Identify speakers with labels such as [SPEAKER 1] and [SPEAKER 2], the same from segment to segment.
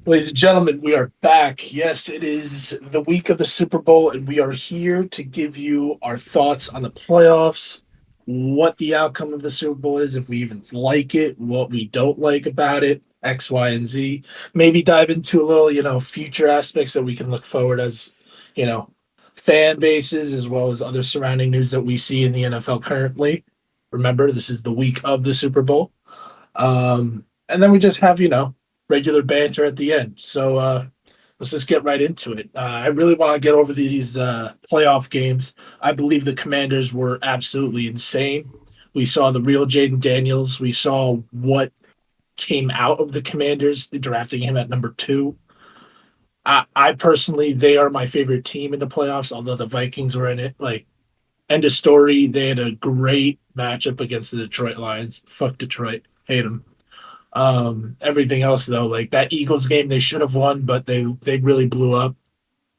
[SPEAKER 1] Ladies and gentlemen, we are back. Yes, it is the week of the Super Bowl, and we are here to give you our thoughts on the playoffs, what the outcome of the Super Bowl is, if we even like it, what we don't like about it, X, Y, and Z. Maybe dive into a little, future aspects that we can look forward as, you know, fan bases as well as other surrounding news that we see in the NFL currently. Remember, this is the week of the Super Bowl. And then we just have, regular banter at the end. So let's just get right into it. I really want to get over these playoff games. I believe the Commanders were absolutely insane. We saw the real Jaden Daniels. We saw what came out of the Commanders, drafting him at number two. I personally, they are my favorite team in the playoffs, although the Vikings were in it. Like, end of story. They had a great matchup against the Detroit Lions. Fuck Detroit. Hate them. Everything else though, like that Eagles game, they should have won, but they really blew up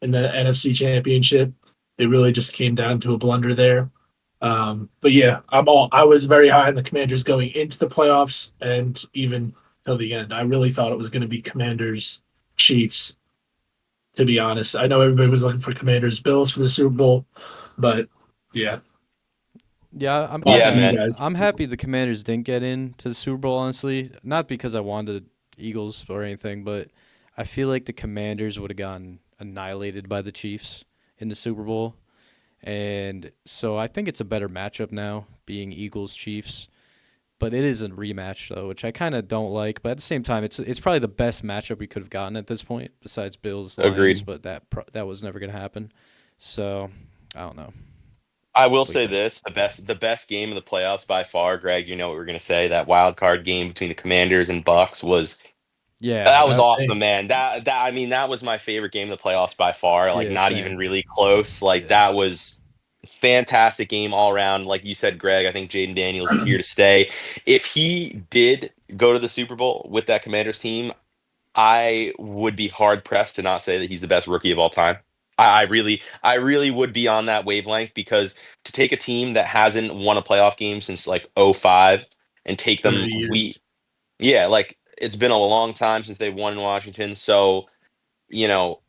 [SPEAKER 1] in the NFC Championship. It really just came down to a blunder there. But yeah, I was very high on the Commanders going into the playoffs and even till the end. I really thought it was going to be Commanders Chiefs. To be honest, I know everybody was looking for Commanders Bills for the Super Bowl, but yeah,
[SPEAKER 2] Yeah, I'm
[SPEAKER 1] off
[SPEAKER 3] Yeah,
[SPEAKER 1] to
[SPEAKER 2] I'm
[SPEAKER 1] you
[SPEAKER 3] man.
[SPEAKER 1] guys.
[SPEAKER 2] I'm happy the Commanders didn't get into the Super Bowl. Honestly, not because I wanted Eagles or anything, but I feel like the Commanders would have gotten annihilated by the Chiefs in the Super Bowl, and so I think it's a better matchup now, being Eagles Chiefs. But it is a rematch though, which I kind of don't like. But at the same time, it's probably the best matchup we could have gotten at this point, besides Bills Lions.
[SPEAKER 3] Agreed.
[SPEAKER 2] But that was never gonna happen. So I don't know.
[SPEAKER 3] I will
[SPEAKER 2] What do you
[SPEAKER 3] say
[SPEAKER 2] think?
[SPEAKER 3] this: the best game of the playoffs by far, Greg. You know what we're gonna say. That wild card game between the Commanders and Bucks was
[SPEAKER 2] Yeah,
[SPEAKER 3] that was
[SPEAKER 2] that's
[SPEAKER 3] awesome, man. That I mean, that was my favorite game of the playoffs by far. Like,
[SPEAKER 2] yeah,
[SPEAKER 3] not even
[SPEAKER 2] same.
[SPEAKER 3] really close. Like,
[SPEAKER 2] Yeah.
[SPEAKER 3] that was fantastic game all around. Like you said, Greg, I think Jaden Daniels is here to stay. If he did go to the Super Bowl with that Commanders team, I would be hard pressed to not say that he's the best rookie of all time. I really would be on that wavelength because to take a team that hasn't won a playoff game since like '05 and take them
[SPEAKER 1] 30 years.
[SPEAKER 3] yeah, like it's been a long time since they won in Washington. So, you know,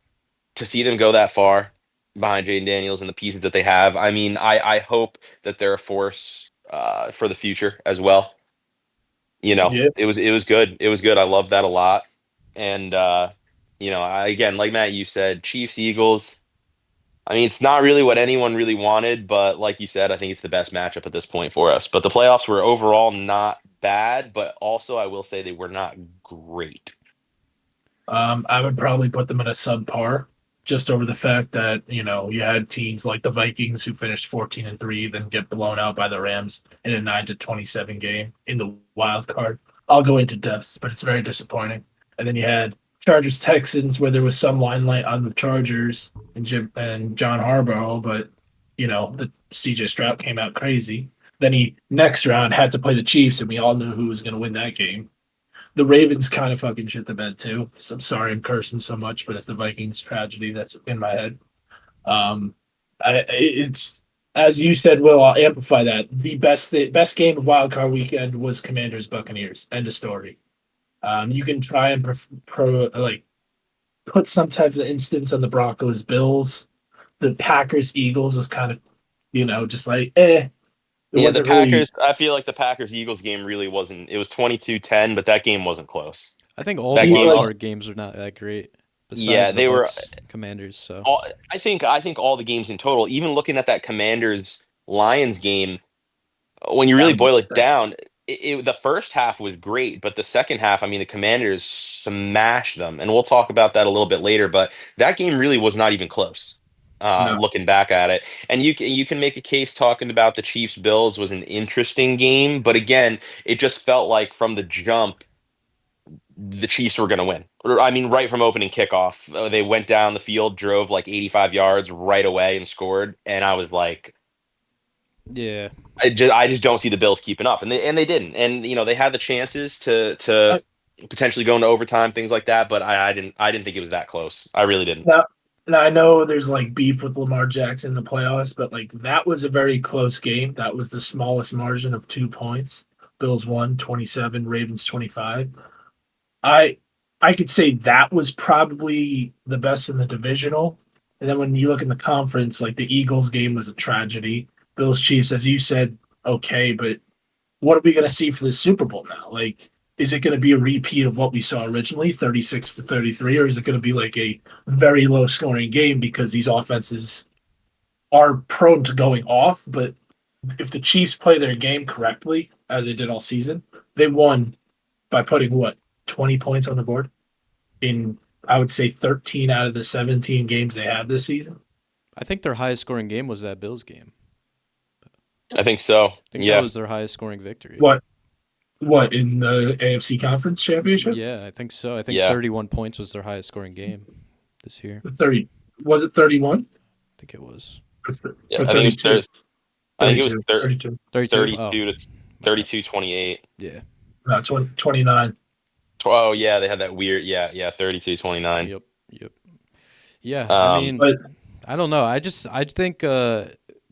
[SPEAKER 3] to see them go that far behind Jaden Daniels and the pieces that they have, I mean, I hope that they're a force for the future as well.
[SPEAKER 1] Yeah.
[SPEAKER 3] It was good. It was good. I love that a lot. And again, like Matt, you said, Chiefs, Eagles. I mean, it's not really what anyone really wanted, but like you said, I think it's the best matchup at this point for us. But the playoffs were overall not bad, but also I will say they were not great.
[SPEAKER 1] I would probably put them at a subpar, just over the fact that you had teams like the Vikings who finished 14-3, then get blown out by the Rams in a 9-27 game in the wild card. I'll go into depths, but it's very disappointing. And then you had Chargers Texans, where there was some limelight on the Chargers and Jim and John Harbaugh, but the CJ Stroud came out crazy. Then he next round had to play the Chiefs, and we all knew who was going to win that game. The Ravens kind of fucking shit the bed too. So I'm sorry I'm cursing so much, but it's the Vikings tragedy that's in my head. Um, it's as you said, Will. I'll amplify that. The best game of Wild Card Weekend was Commanders Buccaneers. End of story. You can try and like put some type of instance on the Broncos Bills. The Packers Eagles was kind of just like It
[SPEAKER 3] Yeah, the
[SPEAKER 1] wasn't really.
[SPEAKER 3] Packers, I feel like the Packers Eagles game really wasn't, it was 22-10, but that game wasn't close.
[SPEAKER 2] I think all the
[SPEAKER 3] That game,
[SPEAKER 2] wild
[SPEAKER 1] Like
[SPEAKER 2] card games are not that great,
[SPEAKER 3] yeah,
[SPEAKER 2] besides the
[SPEAKER 3] they were
[SPEAKER 2] Bucks Commanders. So
[SPEAKER 3] all I think all the games in total, even looking at that Commanders Lions game, when you
[SPEAKER 1] that
[SPEAKER 3] really
[SPEAKER 1] was
[SPEAKER 3] boil it down, the first half was great, but the second half, I mean, the Commanders smashed them, and we'll talk about that a little bit later. But that game really was not even close.
[SPEAKER 1] no.
[SPEAKER 3] Looking back at it, and you can make a case talking about the Chiefs Bills was an interesting game, but again, it just felt like from the jump the Chiefs were going to win. I mean, right from opening kickoff, they went down the field, drove like 85 yards right away, and scored, and I was like,
[SPEAKER 2] yeah,
[SPEAKER 3] I just don't see the Bills keeping up, and they didn't. And they had the chances to potentially go into overtime, things like that, but I didn't think it was that close. I really didn't.
[SPEAKER 1] Now, now I know there's like beef with Lamar Jackson in the playoffs, but like that was a very close game. That was the smallest margin of 2 points. Bills won 27, Ravens 25. I I could say that was probably the best in the divisional. And then when you look in the conference, like the Eagles game was a tragedy. Bills Chiefs, as you said, okay, but what are we going to see for the Super Bowl now? Like, is it going to be a repeat of what we saw originally, 36-33, or is it going to be like a very low scoring game because these offenses are prone to going off? But if the Chiefs play their game correctly, as they did all season, they won by putting what, 20 points on the board in, I would say, 13 out of the 17 games they had this season.
[SPEAKER 2] I think their highest scoring game was that Bills game.
[SPEAKER 3] I think so.
[SPEAKER 2] I think that
[SPEAKER 3] Yeah.
[SPEAKER 2] was their highest scoring victory.
[SPEAKER 1] What in the AFC Conference Championship?
[SPEAKER 2] Yeah, I think so. I think
[SPEAKER 3] Yeah.
[SPEAKER 2] 31 points was their highest scoring game this year.
[SPEAKER 1] 30 was it 31
[SPEAKER 2] I think it was
[SPEAKER 3] Yeah.
[SPEAKER 1] or
[SPEAKER 3] I think it was
[SPEAKER 1] 32?
[SPEAKER 3] I think it was
[SPEAKER 1] 32.
[SPEAKER 2] 32. Oh,
[SPEAKER 3] 32 to
[SPEAKER 2] okay.
[SPEAKER 3] 32-28.
[SPEAKER 2] Yeah.
[SPEAKER 1] No, 29.
[SPEAKER 3] Oh yeah, they had that weird, yeah, 32-29.
[SPEAKER 2] Yep. Yep. Yeah. I
[SPEAKER 3] Um,
[SPEAKER 2] mean,
[SPEAKER 1] But
[SPEAKER 2] I don't know. I think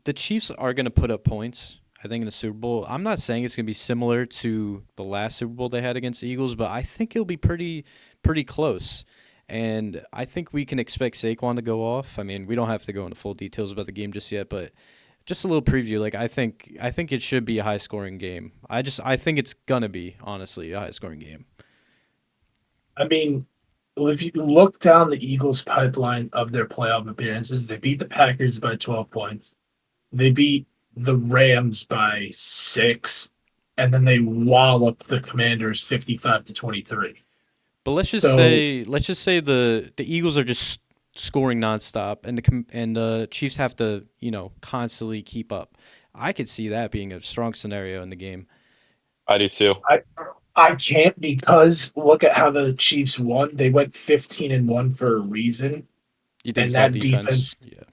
[SPEAKER 2] the Chiefs are going to put up points. I think in the Super Bowl. I'm not saying it's going to be similar to the last Super Bowl they had against the Eagles, but I think it'll be pretty close. And I think we can expect Saquon to go off. I mean, we don't have to go into full details about the game just yet, but just a little preview. Like I think it should be a high scoring game. I think it's gonna be honestly a high scoring game.
[SPEAKER 1] I mean, if you look down the Eagles' pipeline of their playoff appearances, they beat the Packers by 12 points. They beat the Rams by 6, and then they wallop the Commanders 55-23.
[SPEAKER 2] But
[SPEAKER 1] So,
[SPEAKER 2] let's just say the Eagles are just scoring nonstop, and the Chiefs have to constantly keep up. I could see that being a strong scenario in the game.
[SPEAKER 3] I do too.
[SPEAKER 1] I I can't because look at how the Chiefs won. They went 15-1 for a reason,
[SPEAKER 2] You think
[SPEAKER 1] and
[SPEAKER 2] it's all defense? Yeah.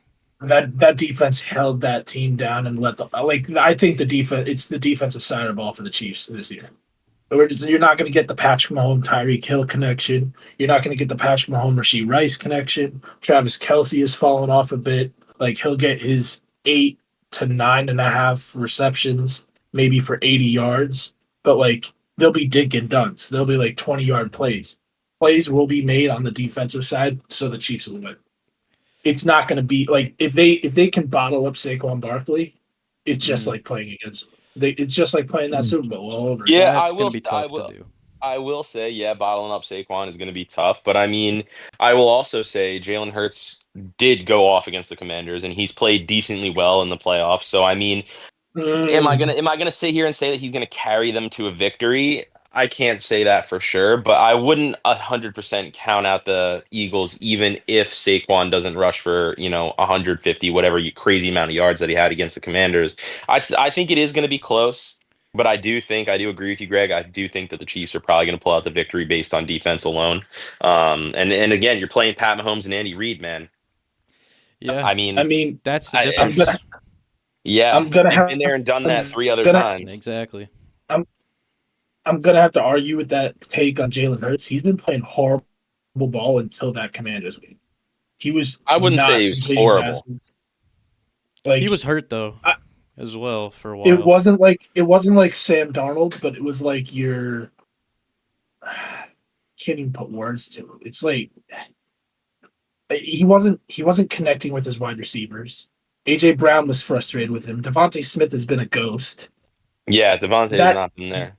[SPEAKER 1] that defense held that team down and let the like. I think the defense. It's the defensive side of the ball for the Chiefs this year. You're not going to get the Patrick Mahomes Tyreek Hill connection. You're not going to get the Patrick Mahomes Rasheed Rice connection. Travis Kelsey has fallen off a bit. Like he'll get his 8 to 9.5 receptions, maybe for 80 yards, but like they'll be dink and dunks. They'll be like 20-yard plays. Plays will be made on the defensive side, so the Chiefs will win. It's not going to be like if they can bottle up Saquon Barkley, it's just
[SPEAKER 2] Mm,
[SPEAKER 1] like playing against. It's just like playing that Super Bowl all over again.
[SPEAKER 3] Yeah,
[SPEAKER 2] that's gonna be tough to do.
[SPEAKER 3] I will say, yeah, bottling up Saquon is going to be tough. But I mean, I will also say Jalen Hurts did go off against the Commanders, and he's played decently well in the playoffs. So I mean,
[SPEAKER 1] Mm,
[SPEAKER 3] am I gonna sit here and say that he's gonna carry them to a victory? I can't say that for sure, but I wouldn't 100% count out the Eagles, even if Saquon doesn't rush for 150, whatever crazy amount of yards that he had against the Commanders. I think it is going to be close, but I do agree with you, Greg. I do think that the Chiefs are probably going to pull out the victory based on defense alone. And again, you're playing Pat Mahomes and Andy Reid, man.
[SPEAKER 2] Yeah,
[SPEAKER 3] I
[SPEAKER 1] I
[SPEAKER 3] mean,
[SPEAKER 1] mean,
[SPEAKER 2] that's the
[SPEAKER 1] I'm gonna
[SPEAKER 2] difference.
[SPEAKER 3] yeah,
[SPEAKER 1] I'm gonna
[SPEAKER 3] they've
[SPEAKER 1] have
[SPEAKER 3] been there and done that
[SPEAKER 1] I'm
[SPEAKER 3] 3 other
[SPEAKER 1] gonna
[SPEAKER 3] times.
[SPEAKER 2] Exactly.
[SPEAKER 1] I'm I'm gonna have to argue with that take on Jalen Hurts. He's been playing horrible ball until that Commanders game. He was
[SPEAKER 3] I wouldn't say
[SPEAKER 1] not
[SPEAKER 3] he was
[SPEAKER 1] completing
[SPEAKER 3] horrible.
[SPEAKER 1] passes.
[SPEAKER 2] He
[SPEAKER 1] Like
[SPEAKER 2] was hurt though,
[SPEAKER 1] I,
[SPEAKER 2] as well for a
[SPEAKER 1] it
[SPEAKER 2] while.
[SPEAKER 1] wasn't like it wasn't like Sam Darnold, but it was like your can't even put words to it. It's like he wasn't connecting with his wide receivers. AJ Brown was frustrated with him. Devontae Smith has been a ghost.
[SPEAKER 3] Yeah, Devontae has
[SPEAKER 1] That
[SPEAKER 3] not been there.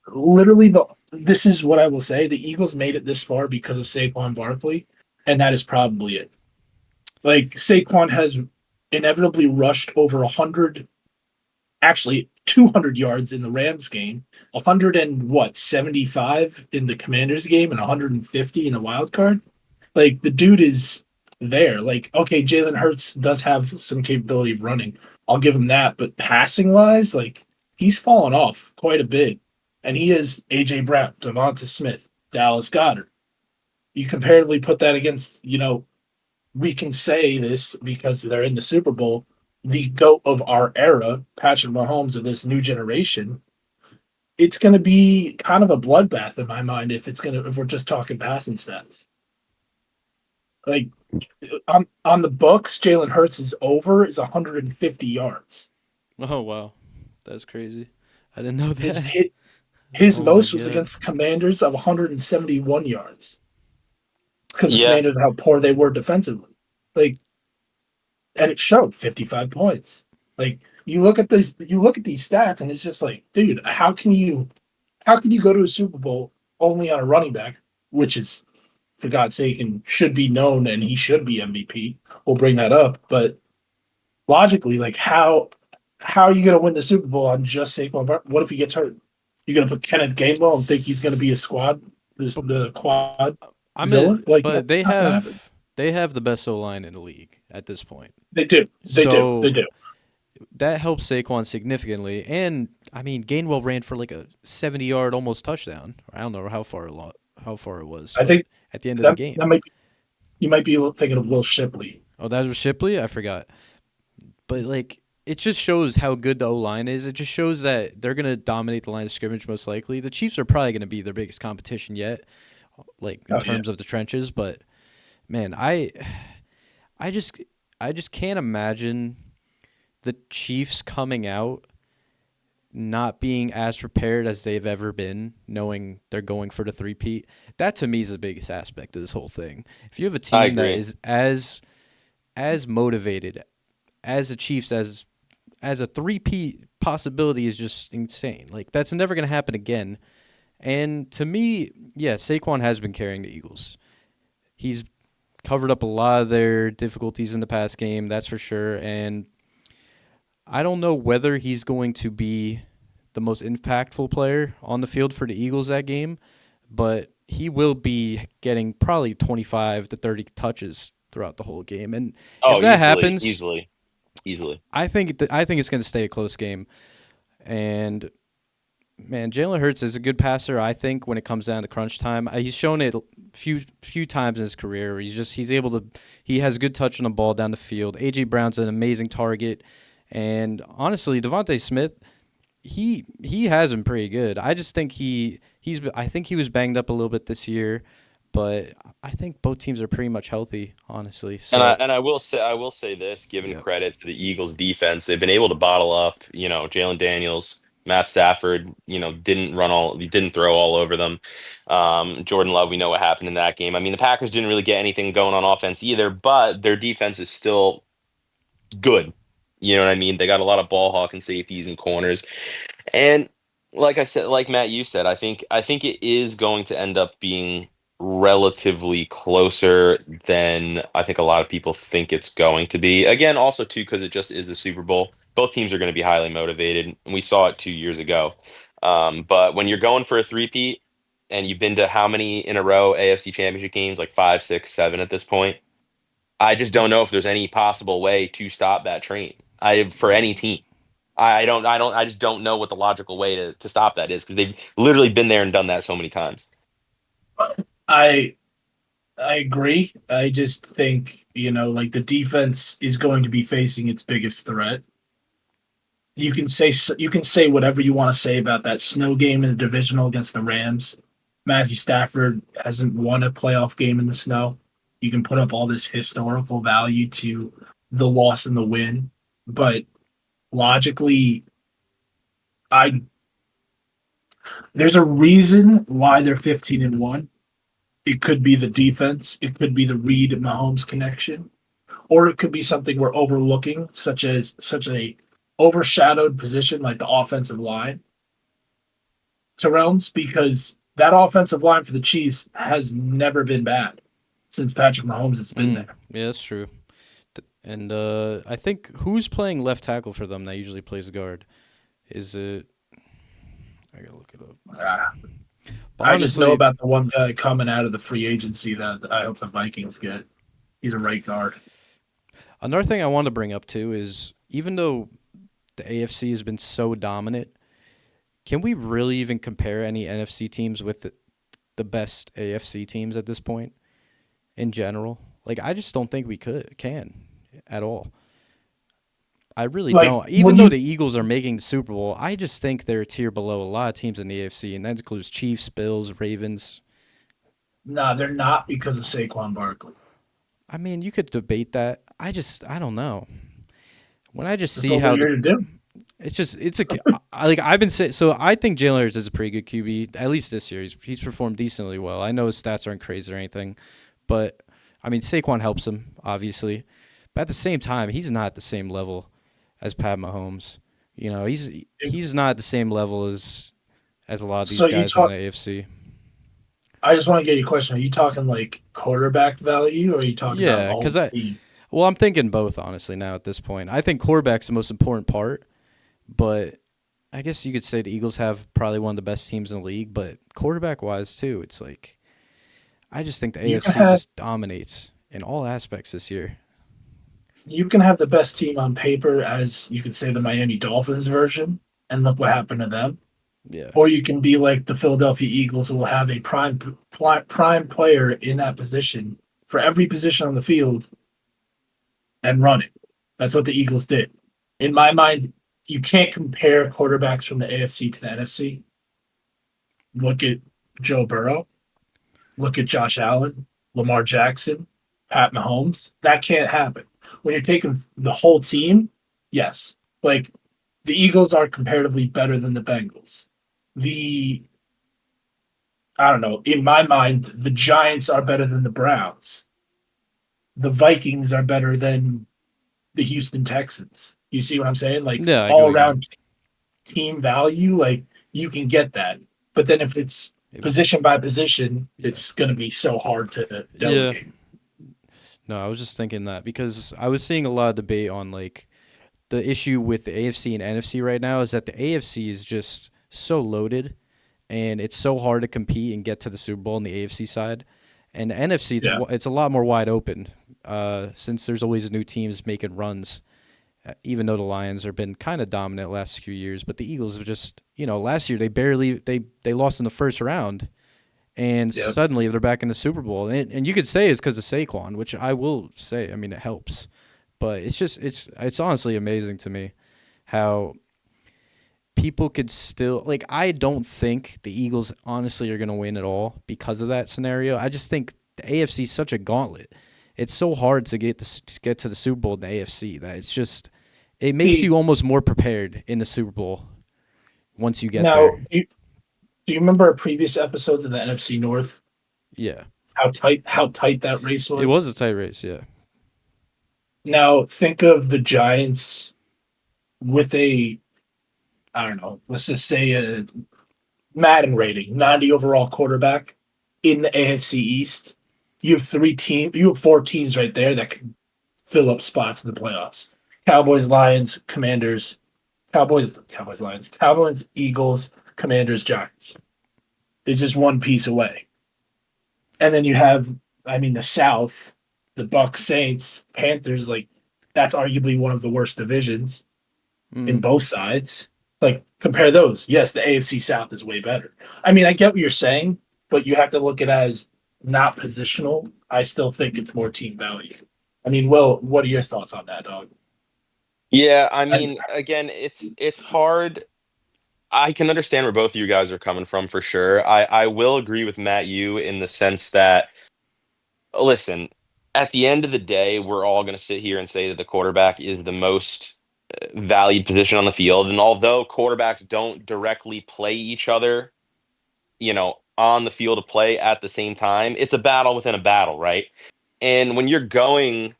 [SPEAKER 1] literally the this is what I will say. The Eagles made it this far because of Saquon Barkley, and that is probably it. Like Saquon has inevitably rushed over 100, actually 200 yards in the Rams game, 100 and what 75 in the Commanders game, and 150 in the wild card. Like the dude is there. Like okay, Jalen Hurts does have some capability of running. I'll give him that, but passing wise, like he's fallen off quite a bit. And he is AJ Brown, Devonta Smith, Dallas Goddard. You comparatively put that against, we can say this because they're in the Super Bowl, the GOAT of our era, Patrick Mahomes of this new generation. It's going to be kind of a bloodbath in my mind if we're just talking passing stats. Like on the books, Jalen Hurts is over is 150 yards.
[SPEAKER 2] Oh wow, that's crazy. I didn't know
[SPEAKER 1] His
[SPEAKER 2] that.
[SPEAKER 1] hit His
[SPEAKER 2] Oh my
[SPEAKER 1] most was
[SPEAKER 2] god.
[SPEAKER 1] against the Commanders of 171 yards because the
[SPEAKER 3] Yeah,
[SPEAKER 1] Commanders how poor they were defensively. Like, and it showed 55 points. Like you look at these stats, and it's just like, dude, how can you go to a Super Bowl only on a running back, which is for God's sake and should be known, and he should be MVP. We'll bring that up, but logically, like how are you going to win the Super Bowl on just Saquon Barkley? What if he gets hurt? You're going to put Kenneth Gainwell and think he's going to be a squad,
[SPEAKER 2] But
[SPEAKER 1] the quad
[SPEAKER 2] I'm a,
[SPEAKER 1] zilla? Like
[SPEAKER 2] but
[SPEAKER 1] that's not going to happen.
[SPEAKER 2] they have the best O line in the league at this point.
[SPEAKER 1] They do, they do, they
[SPEAKER 2] So
[SPEAKER 1] do.
[SPEAKER 2] that helps Saquon significantly. And I mean, Gainwell ran for like a 70-yard almost touchdown. I don't know how far it was,
[SPEAKER 1] I
[SPEAKER 2] but
[SPEAKER 1] think
[SPEAKER 2] at the end of the
[SPEAKER 1] that
[SPEAKER 2] game.
[SPEAKER 1] that might be, you might be thinking of Will Shipley.
[SPEAKER 2] Oh, that was Shipley. I forgot. But like, it just shows how good the O line is. It just shows that they're gonna dominate the line of scrimmage most likely. The Chiefs are probably gonna be their biggest competition yet, like in
[SPEAKER 1] Oh yeah,
[SPEAKER 2] terms of the trenches. But man, I just I just can't imagine the Chiefs coming out not being as prepared as they've ever been, knowing they're going for the three-peat. That to me is the biggest aspect of this whole thing. If you have a
[SPEAKER 3] I
[SPEAKER 2] team that
[SPEAKER 3] agree.
[SPEAKER 2] is as motivated as the Chiefs as a three-peat possibility is just insane. Like that's never going to happen again. And to me, yeah, Saquon has been carrying the Eagles. He's covered up a lot of their difficulties in the past game, that's for sure. And I don't know whether he's going to be the most impactful player on the field for the Eagles that game, but he will be getting probably 25 to 30 touches throughout the whole game. And if
[SPEAKER 3] Oh,
[SPEAKER 2] that
[SPEAKER 3] easily,
[SPEAKER 2] happens,
[SPEAKER 3] easily, easily.
[SPEAKER 2] I think it's going to stay a close game. And man, Jalen Hurts is a good passer. I think when it comes down to crunch time, he's shown it few times in his career. He's able to he has good touch on the ball down the field. AJ Brown's an amazing target, and honestly, Devontae Smith, he has been pretty good. I just think I think he was banged up a little bit this year, but I think both teams are pretty much healthy, honestly. So
[SPEAKER 3] And I will say this, given
[SPEAKER 2] yeah,
[SPEAKER 3] credit to the Eagles defense, they've been able to bottle up, Jalen Daniels, Matt Stafford, didn't throw all over them. Jordan Love, we know what happened in that game. I mean, the Packers didn't really get anything going on offense either, but their defense is still good. You know what I mean? They got a lot of ball hawking safeties and corners. And like I said, like Matt, you said, I think it is going to end up being relatively closer than I think a lot of people think it's going to be. Again, also too, because it just is the Super Bowl. Both teams are going to be highly motivated, and we saw it 2 years ago. But when you're going for a three-peat, and you've been to how many in a row AFC Championship games, like five, six, seven at this point? I just don't know if there's any possible way to stop that train. For any team. I just don't know what the logical way to stop that is because they've literally been there and done that so many times.
[SPEAKER 1] I I agree. I just think like the defense is going to be facing its biggest threat. You can say whatever you want to say about that snow game in the divisional against the Rams. Matthew Stafford hasn't won a playoff game in the snow. You can put up all this historical value to the loss and the win, but logically, I there's a reason why they're 15-1. It could be the defense, it could be the Reed and Mahomes connection, or it could be something we're overlooking, such a overshadowed position like the offensive line to Realms, because that offensive line for the Chiefs has never been bad since Patrick Mahomes has been there.
[SPEAKER 2] Yeah, that's true. And I think who's playing left tackle for them that usually plays guard? Is it? I gotta look it up.
[SPEAKER 1] Ah,
[SPEAKER 2] But
[SPEAKER 1] I just know
[SPEAKER 2] honestly,
[SPEAKER 1] about the one guy coming out of the free agency that I hope the Vikings get. He's a right guard.
[SPEAKER 2] another thing I want to bring up too is even though the AFC has been so dominant, can we really even compare any NFC teams with the best AFC teams at this point in general? Like, I just don't think we can at all. I really
[SPEAKER 1] Like
[SPEAKER 2] don't. Even
[SPEAKER 1] when
[SPEAKER 2] though
[SPEAKER 1] you
[SPEAKER 2] the Eagles are making the Super Bowl, I just think they're a tier below a lot of teams in the AFC, and that includes Chiefs, Bills, Ravens.
[SPEAKER 1] Nah, they're not because of Saquon Barkley.
[SPEAKER 2] I mean, you could debate that. I don't know. When I just
[SPEAKER 1] That's
[SPEAKER 2] see
[SPEAKER 1] what we're
[SPEAKER 2] how
[SPEAKER 1] here to do.
[SPEAKER 2] it's just it's a I've been saying, so I think Jalen Hurts is a pretty good QB. At least this year, he's performed decently well. I know his stats aren't crazy or anything, but I mean Saquon helps him obviously, but at the same time, he's not at the same level as Pat Mahomes. You know, he's not at the same level as a lot of these
[SPEAKER 1] So you
[SPEAKER 2] guys in the
[SPEAKER 1] talk.
[SPEAKER 2] AFC.
[SPEAKER 1] I just want to get your question. Are you talking like quarterback value, or are you talking about
[SPEAKER 2] Yeah,
[SPEAKER 1] the whole
[SPEAKER 2] because
[SPEAKER 1] team?
[SPEAKER 2] I'm thinking both honestly now at this point. I think quarterback's the most important part, but I guess you could say the Eagles have probably one of the best teams in the league, but quarterback wise too, it's like I just think the
[SPEAKER 1] You can
[SPEAKER 2] AFC
[SPEAKER 1] have
[SPEAKER 2] just dominates in all aspects this year.
[SPEAKER 1] you can have the best team on paper, as you could say the Miami Dolphins version, and look what happened to them.
[SPEAKER 2] Yeah.
[SPEAKER 1] Or you can be like the Philadelphia Eagles, who will have a prime player in that position for every position on the field and run it. That's what the Eagles did. In my mind, you can't compare quarterbacks from the AFC to the NFC. Look at Joe Burrow. Look at Josh Allen, Lamar Jackson, Pat Mahomes. That can't happen. When you're taking the whole team, yes. Like the Eagles are comparatively better than the Bengals. The I don't know, in my mind, the Giants are better than the Browns. The Vikings are better than the Houston Texans. You see what I'm saying? Like
[SPEAKER 2] Yeah, I get
[SPEAKER 1] all
[SPEAKER 2] what you mean.
[SPEAKER 1] around team value, like you can get that. But then if it's
[SPEAKER 2] It-
[SPEAKER 1] position by position,
[SPEAKER 2] yeah.
[SPEAKER 1] it's going to be so hard to
[SPEAKER 2] Yeah.
[SPEAKER 1] delegate.
[SPEAKER 2] No, I was just thinking that because I was seeing a lot of debate on like the issue with the AFC and NFC right now is that the AFC is just so loaded and it's so hard to compete and get to the Super Bowl on the AFC side. And the NFC,
[SPEAKER 1] Yeah.
[SPEAKER 2] it's a lot more wide open since there's always new teams making runs. Even though the Lions have been kind of dominant last few years, but the Eagles have just, last year they lost in the first round, and
[SPEAKER 1] Yep.
[SPEAKER 2] suddenly they're back in the Super Bowl. And you could say it's because of Saquon, which I will say, I mean, it helps, but it's honestly amazing to me how people could still like. I don't think the Eagles honestly are going to win at all because of that scenario. I just think the AFC is such a gauntlet. It's so hard to get to the Super Bowl in the AFC that it makes
[SPEAKER 1] See,
[SPEAKER 2] you almost more prepared in the Super Bowl once you get
[SPEAKER 1] now,
[SPEAKER 2] there.
[SPEAKER 1] do you remember our previous episodes in the NFC North?
[SPEAKER 2] Yeah,
[SPEAKER 1] How tight that race
[SPEAKER 2] it was
[SPEAKER 1] was?
[SPEAKER 2] a tight race. Yeah.
[SPEAKER 1] Now, think of the Giants with a, I don't know, let's just say a Madden rating, 90 overall quarterback in the AFC East. You have four teams right there that can fill up spots in the playoffs. Cowboys, Lions, Commanders, Lions, Cowboys, Eagles, Commanders, Giants. It's just one piece away. And then you have, I mean, the South, the Bucks, Saints, Panthers, like that's arguably one of the worst divisions in
[SPEAKER 2] Mm.
[SPEAKER 1] both sides. Like compare those. Yes, the AFC South is way better. I mean, I get what you're saying, but you have to look at it as not positional. I still think it's more team value. I mean, Will, what are your thoughts on that, dog?
[SPEAKER 3] Yeah, I
[SPEAKER 1] And
[SPEAKER 3] mean, again, it's hard. I can understand where both of you guys are coming from for sure. I will agree with Matt you in the sense that listen, at the end of the day, we're all going to sit here and say that the quarterback is the most valued position on the field. And although quarterbacks don't directly play each other, on the field of play at the same time, it's a battle within a battle, right? And when you're going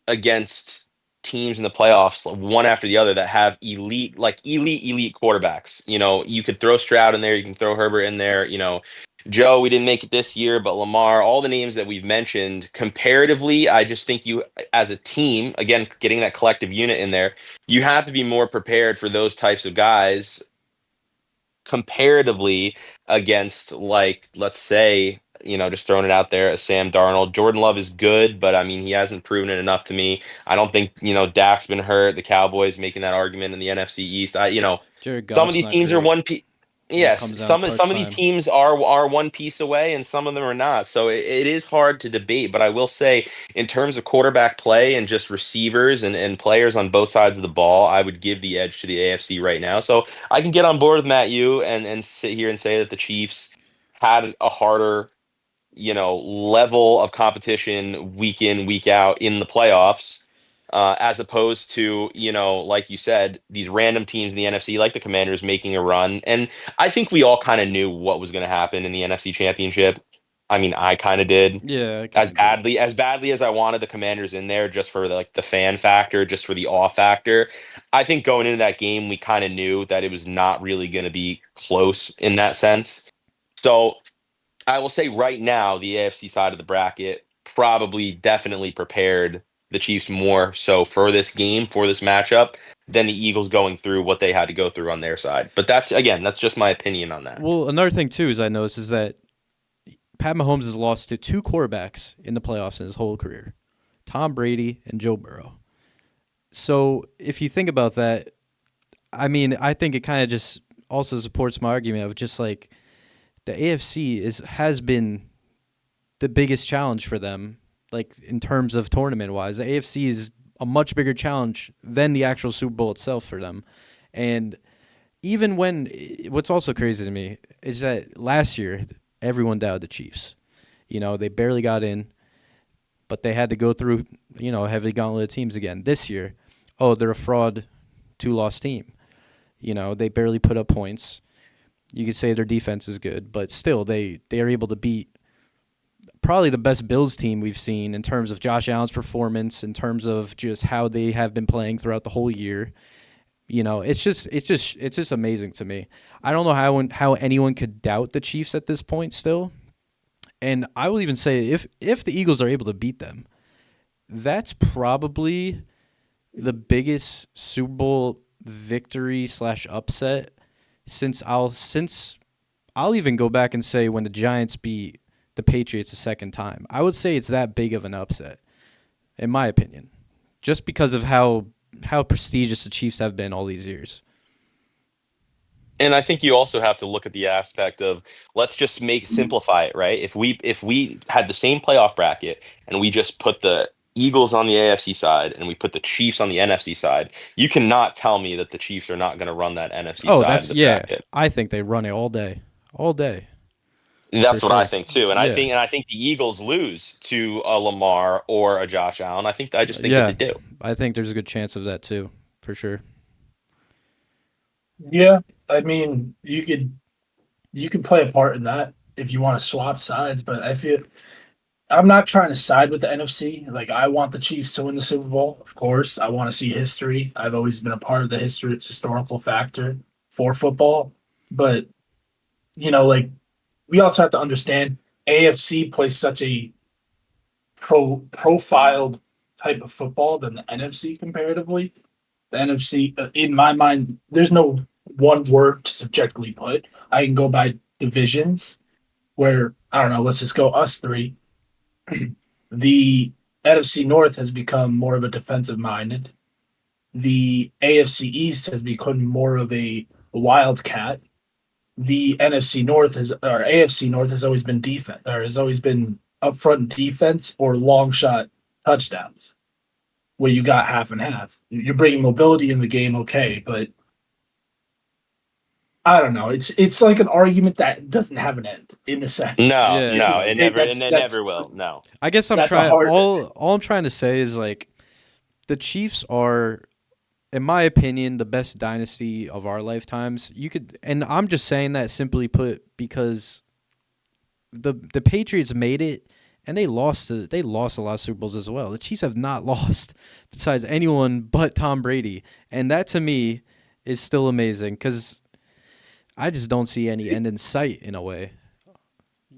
[SPEAKER 3] against teams in the playoffs one after the other that have elite quarterbacks. You could throw Stroud in there, you can throw Herbert in there, Joe, we didn't make it this year, but Lamar, all the names that we've mentioned, comparatively, I just think you as a team, again, getting that collective unit in there, you have to be more prepared for those types of guys comparatively against like let's say just throwing it out there, a Sam Darnold. Jordan Love is good, but I mean he hasn't proven it enough to me. I don't think Dak's been hurt. The Cowboys making that argument in the NFC East.
[SPEAKER 2] Jared
[SPEAKER 3] Some of
[SPEAKER 2] Goff's
[SPEAKER 3] these
[SPEAKER 2] not
[SPEAKER 3] teams are
[SPEAKER 2] great
[SPEAKER 3] one piece.
[SPEAKER 2] when it
[SPEAKER 3] Yes,
[SPEAKER 2] comes down to
[SPEAKER 3] some
[SPEAKER 2] clutch
[SPEAKER 3] of these
[SPEAKER 2] time.
[SPEAKER 3] teams are one piece away, and some of them are not. So it is hard to debate. But I will say, in terms of quarterback play and just receivers and players on both sides of the ball, I would give the edge to the AFC right now. So I can get on board with Matt you and sit here and say that the Chiefs had a harder, level of competition week in, week out in the playoffs. as opposed to, like you said, these random teams in the NFC, like the Commanders, making a run. And I think we all kind of knew what was going to happen in the NFC Championship. I mean, I kind of did.
[SPEAKER 2] Yeah, I
[SPEAKER 3] As
[SPEAKER 2] kind of did.
[SPEAKER 3] badly as I wanted the Commanders in there, just for like the fan factor, just for the awe factor. I think going into that game, we kind of knew that it was not really going to be close in that sense. So I will say right now, the AFC side of the bracket probably definitely prepared the Chiefs more so for this game, for this matchup, than the Eagles going through what they had to go through on their side. But that's just my opinion on that.
[SPEAKER 2] Well, another thing too is I noticed is that Pat Mahomes has lost to two quarterbacks in the playoffs in his whole career, Tom Brady and Joe Burrow. So if you think about that, I mean, I think it kind of just also supports my argument of just like the AFC has been the biggest challenge for them, like in terms of tournament wise. The AFC is a much bigger challenge than the actual Super Bowl itself for them. And even when what's also crazy to me is that last year everyone doubted the Chiefs. They barely got in, but they had to go through, a heavy gauntlet of teams again. This year, oh, they're a fraud two-loss team. They barely put up points. You could say their defense is good, but still they are able to beat probably the best Bills team we've seen in terms of Josh Allen's performance, in terms of just how they have been playing throughout the whole year. It's just amazing to me. I don't know how anyone could doubt the Chiefs at this point still. And I will even say if the Eagles are able to beat them, that's probably the biggest Super Bowl victory / upset since I'll even go back and say when the Giants beat the Patriots a second time. I would say it's that big of an upset, in my opinion, just because of how prestigious the Chiefs have been all these years.
[SPEAKER 3] And I think you also have to look at the aspect of, let's just make simplify it, right? If we had the same playoff bracket and we just put the Eagles on the AFC side and we put the Chiefs on the NFC side, you cannot tell me that the Chiefs are not going to run that NFC
[SPEAKER 2] Oh,
[SPEAKER 3] side of
[SPEAKER 2] that's
[SPEAKER 3] the
[SPEAKER 2] yeah.
[SPEAKER 3] bracket.
[SPEAKER 2] I think they run it all day for
[SPEAKER 3] That's what I
[SPEAKER 2] sure.
[SPEAKER 3] think too. And I
[SPEAKER 2] Yeah,
[SPEAKER 3] think and I think the Eagles lose to a Lamar or a Josh Allen. I just think that
[SPEAKER 2] yeah.
[SPEAKER 3] they do.
[SPEAKER 2] I think there's a good chance of that too, for sure.
[SPEAKER 1] Yeah, I mean, you could play a part in that if you want to swap sides, but I feel I'm not trying to side with the NFC. Like, I want the Chiefs to win the Super Bowl, of course. I want to see history. I've always been a part of the historical factor for football. But, like, we also have to understand AFC plays such a profiled type of football than the NFC comparatively. The NFC, in my mind, there's no one word to subjectively put. I can go by divisions where, I don't know, let's just go us three. The NFC North has become more of a defensive minded. The AFC East has become more of a wildcat. The NFC North has or AFC North has always been defense or has always been upfront defense or long shot touchdowns where you got half and half. You're bringing mobility in the game, okay, but I don't know. It's like an argument that doesn't have an end in a sense.
[SPEAKER 3] No,
[SPEAKER 2] Yeah,
[SPEAKER 1] It's
[SPEAKER 2] it's
[SPEAKER 3] no,
[SPEAKER 2] like
[SPEAKER 3] and it never will. No.
[SPEAKER 2] I guess I'm
[SPEAKER 1] that's a
[SPEAKER 2] trying.
[SPEAKER 1] hard.
[SPEAKER 2] All I'm trying to say is like the Chiefs are, in my opinion, the best dynasty of our lifetimes. You could, and I'm just saying that simply put because the Patriots made it and they lost a lot of Super Bowls as well. The Chiefs have not lost besides anyone but Tom Brady, and that to me is still amazing because I just don't see any end in sight in a way.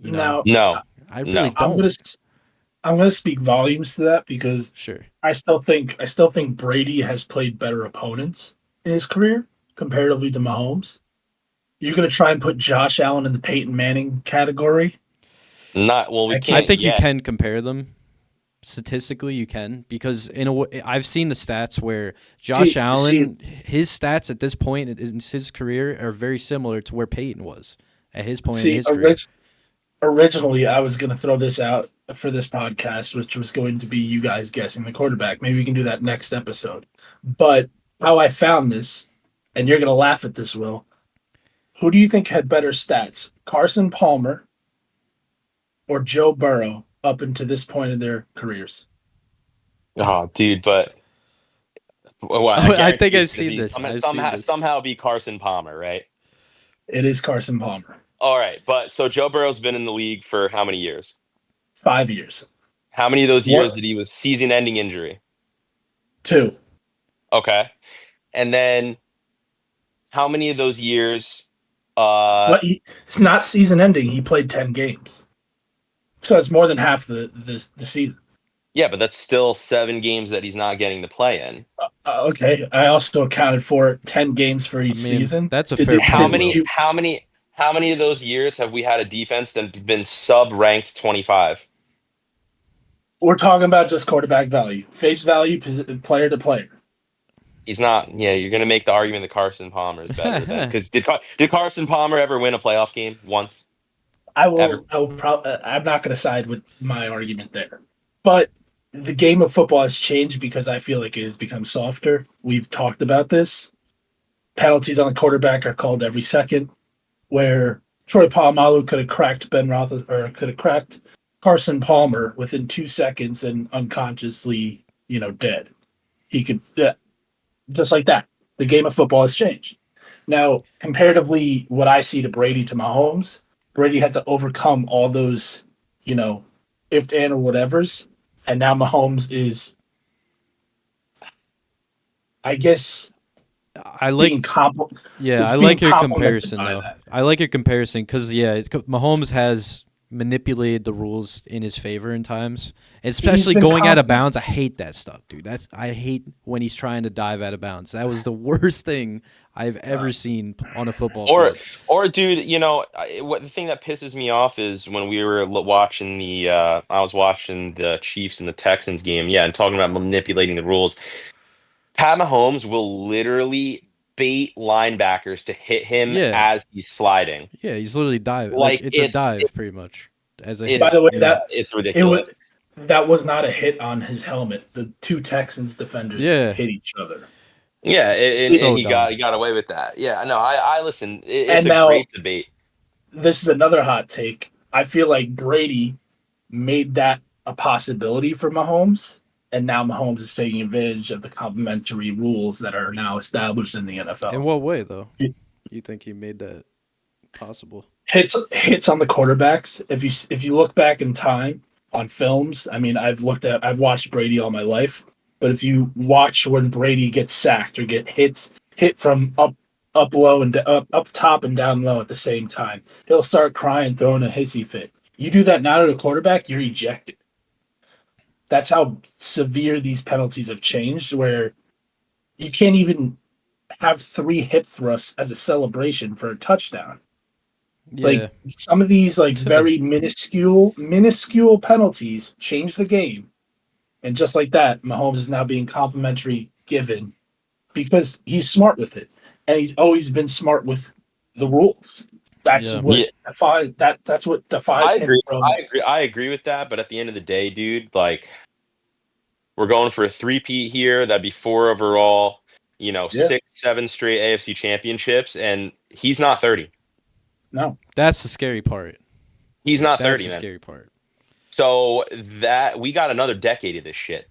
[SPEAKER 2] You know,
[SPEAKER 1] Now
[SPEAKER 3] No.
[SPEAKER 2] I really
[SPEAKER 3] No.
[SPEAKER 1] I'm gonna
[SPEAKER 2] don't.
[SPEAKER 1] I'm gonna speak volumes to that because
[SPEAKER 2] Sure.
[SPEAKER 1] I still think Brady has played better opponents in his career comparatively to Mahomes. You're gonna try and put Josh Allen in the Peyton Manning category.
[SPEAKER 3] Not well, we
[SPEAKER 1] I
[SPEAKER 2] I
[SPEAKER 1] can't.
[SPEAKER 3] can't
[SPEAKER 2] think you
[SPEAKER 3] yet.
[SPEAKER 2] can compare them statistically. You can because in a way, I've seen the stats where Josh
[SPEAKER 1] See,
[SPEAKER 2] Allen, his stats at this point in his career are very similar to where Peyton was at his point in
[SPEAKER 1] see.
[SPEAKER 2] his career.
[SPEAKER 1] Originally, I was gonna throw this out for this podcast, which was going to be you guys guessing the quarterback. Maybe we can do that next episode. But how I found this, and you're gonna laugh at this, Will. Who do you think had better stats, Carson Palmer or Joe Burrow up until this point in their careers?
[SPEAKER 3] Oh, dude, but Well, I
[SPEAKER 2] Oh, I
[SPEAKER 3] guarantee
[SPEAKER 2] think
[SPEAKER 3] it's
[SPEAKER 2] I've
[SPEAKER 3] because
[SPEAKER 2] seen
[SPEAKER 3] he's
[SPEAKER 2] this. I've seen this.
[SPEAKER 3] somehow be Carson Palmer, right?
[SPEAKER 1] It is Carson Palmer.
[SPEAKER 3] All right, but so Joe Burrow's been in the league for how many years?
[SPEAKER 1] 5 years.
[SPEAKER 3] How many of those years
[SPEAKER 1] What?
[SPEAKER 3] did he was season-ending injury?
[SPEAKER 1] Two.
[SPEAKER 3] Okay, and then how many of those years? Uh,
[SPEAKER 1] It's not season ending. He played 10 games, so it's more than half the season.
[SPEAKER 3] yeah, but that's still 7 games that he's not getting to play in.
[SPEAKER 1] Okay, I also accounted for 10 games for
[SPEAKER 2] I
[SPEAKER 1] each
[SPEAKER 2] mean,
[SPEAKER 1] season.
[SPEAKER 2] that's a
[SPEAKER 1] Did
[SPEAKER 2] fair
[SPEAKER 1] the,
[SPEAKER 3] How
[SPEAKER 1] did
[SPEAKER 2] point,
[SPEAKER 1] the,
[SPEAKER 2] though.
[SPEAKER 3] many?
[SPEAKER 1] you,
[SPEAKER 3] How many of those years have we had a defense that's been sub-ranked 25?
[SPEAKER 1] we're talking about just quarterback value, face value, player to player.
[SPEAKER 3] He's not. Yeah, you're gonna make the argument that Carson Palmer is better than because did Carson Palmer ever win a playoff game once
[SPEAKER 1] I
[SPEAKER 3] ever?
[SPEAKER 1] will. I will. I'm not going to side with my argument there, but the game of football has changed because I feel like it has become softer. We've talked about this. Penalties on the quarterback are called every second. Where Troy Polamalu could have cracked Ben Roethlisberger or could have cracked Carson Palmer within 2 seconds and unconsciously, dead. He could, yeah, just like that. The game of football has changed. Now, comparatively, what I see to Brady to Mahomes, Brady had to overcome all those, you know, if and or whatever's, and now Mahomes is, I guess,
[SPEAKER 2] I
[SPEAKER 1] being
[SPEAKER 2] like
[SPEAKER 1] compl-
[SPEAKER 2] Yeah,
[SPEAKER 1] it's
[SPEAKER 2] I
[SPEAKER 1] being
[SPEAKER 2] like your
[SPEAKER 1] complimented
[SPEAKER 2] comparison
[SPEAKER 1] by
[SPEAKER 2] though.
[SPEAKER 1] that.
[SPEAKER 2] I like your comparison because Mahomes has manipulated the rules in his favor in times,
[SPEAKER 1] He's
[SPEAKER 2] especially
[SPEAKER 1] been
[SPEAKER 2] going out of
[SPEAKER 1] complimented.
[SPEAKER 2] bounds. I hate that stuff, dude. I hate when he's trying to dive out of bounds. That was the worst thing I've ever seen on a football
[SPEAKER 3] Or,
[SPEAKER 2] field.
[SPEAKER 3] dude, what the thing that pisses me off is when we were watching I was watching the Chiefs and the Texans game, yeah, and talking about manipulating the rules. Pat Mahomes will literally bait linebackers to hit him
[SPEAKER 2] Yeah,
[SPEAKER 3] as he's sliding.
[SPEAKER 2] yeah, he's literally dive like
[SPEAKER 3] Like
[SPEAKER 2] it's a dive pretty much as a
[SPEAKER 1] By
[SPEAKER 2] hit.
[SPEAKER 1] the way,
[SPEAKER 3] yeah, it's
[SPEAKER 1] it was
[SPEAKER 3] ridiculous.
[SPEAKER 1] that was not a hit on his helmet. The two Texans defenders
[SPEAKER 2] Yeah,
[SPEAKER 1] hit each other.
[SPEAKER 3] Yeah, and
[SPEAKER 2] so
[SPEAKER 3] he
[SPEAKER 2] dumb.
[SPEAKER 3] got away with that. Yeah, no, I listen. It's
[SPEAKER 1] And
[SPEAKER 3] a
[SPEAKER 1] now
[SPEAKER 3] great debate.
[SPEAKER 1] this is another hot take. I feel like Brady made that a possibility for Mahomes, and now Mahomes is taking advantage of the complementary rules that are now established in the
[SPEAKER 2] In
[SPEAKER 1] NFL.
[SPEAKER 2] what way though? You think he made that possible?
[SPEAKER 1] Hits on the quarterbacks. If you look back in time on films, I mean, I've watched Brady all my life, but if you watch when Brady gets sacked or hit from up low and up top and down low at the same time, he'll start crying, throwing a hissy fit. You do that now to a quarterback, you're ejected. That's how severe these penalties have changed. Where you can't even have three hip thrusts as a celebration for a touchdown. Like
[SPEAKER 2] Yeah.
[SPEAKER 1] some of these like very minuscule penalties change the game. And just like that, Mahomes is now being complimentary given because he's smart with it. And he's always been smart with the rules. That's
[SPEAKER 2] Yeah.
[SPEAKER 1] what
[SPEAKER 3] Yeah,
[SPEAKER 1] that's what defies
[SPEAKER 3] I
[SPEAKER 1] him
[SPEAKER 3] agree.
[SPEAKER 1] from.
[SPEAKER 3] I agree with that. But at the end of the day, dude, like we're going for a three-peat here. That'd be four overall.
[SPEAKER 1] Yeah.
[SPEAKER 3] 6, 7 straight AFC championships, and he's not 30.
[SPEAKER 1] No.
[SPEAKER 2] That's the scary part.
[SPEAKER 3] He's
[SPEAKER 2] Like
[SPEAKER 3] not
[SPEAKER 2] that's
[SPEAKER 3] 30,
[SPEAKER 2] the
[SPEAKER 3] man.
[SPEAKER 2] scary part.
[SPEAKER 3] So that we got another decade of this shit.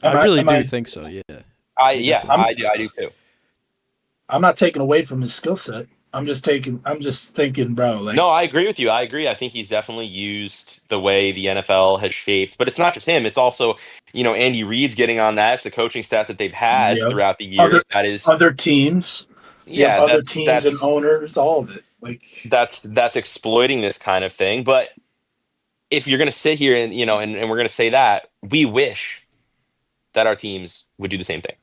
[SPEAKER 2] I
[SPEAKER 1] Am I
[SPEAKER 2] really
[SPEAKER 1] am
[SPEAKER 2] do
[SPEAKER 1] I
[SPEAKER 2] think so. Yeah, I
[SPEAKER 3] Yeah,
[SPEAKER 2] definitely
[SPEAKER 1] I'm
[SPEAKER 2] do.
[SPEAKER 3] I do too.
[SPEAKER 1] I'm not taking away from his skill set. I'm just thinking, bro,
[SPEAKER 3] No,
[SPEAKER 1] like,
[SPEAKER 3] I agree with you. I agree. I think he's definitely used the way the NFL has shaped, but it's not just him. It's also, Andy Reid's getting on that. It's the coaching staff that they've had
[SPEAKER 1] yep.
[SPEAKER 3] throughout the
[SPEAKER 1] Other
[SPEAKER 3] years. That is,
[SPEAKER 1] other teams. You have
[SPEAKER 3] yeah,
[SPEAKER 1] other teams and
[SPEAKER 3] that's
[SPEAKER 1] owners, all of it. Like,
[SPEAKER 3] that's exploiting this kind of thing. But if you're gonna sit here and and we're gonna say that, we wish that our teams would do the same thing.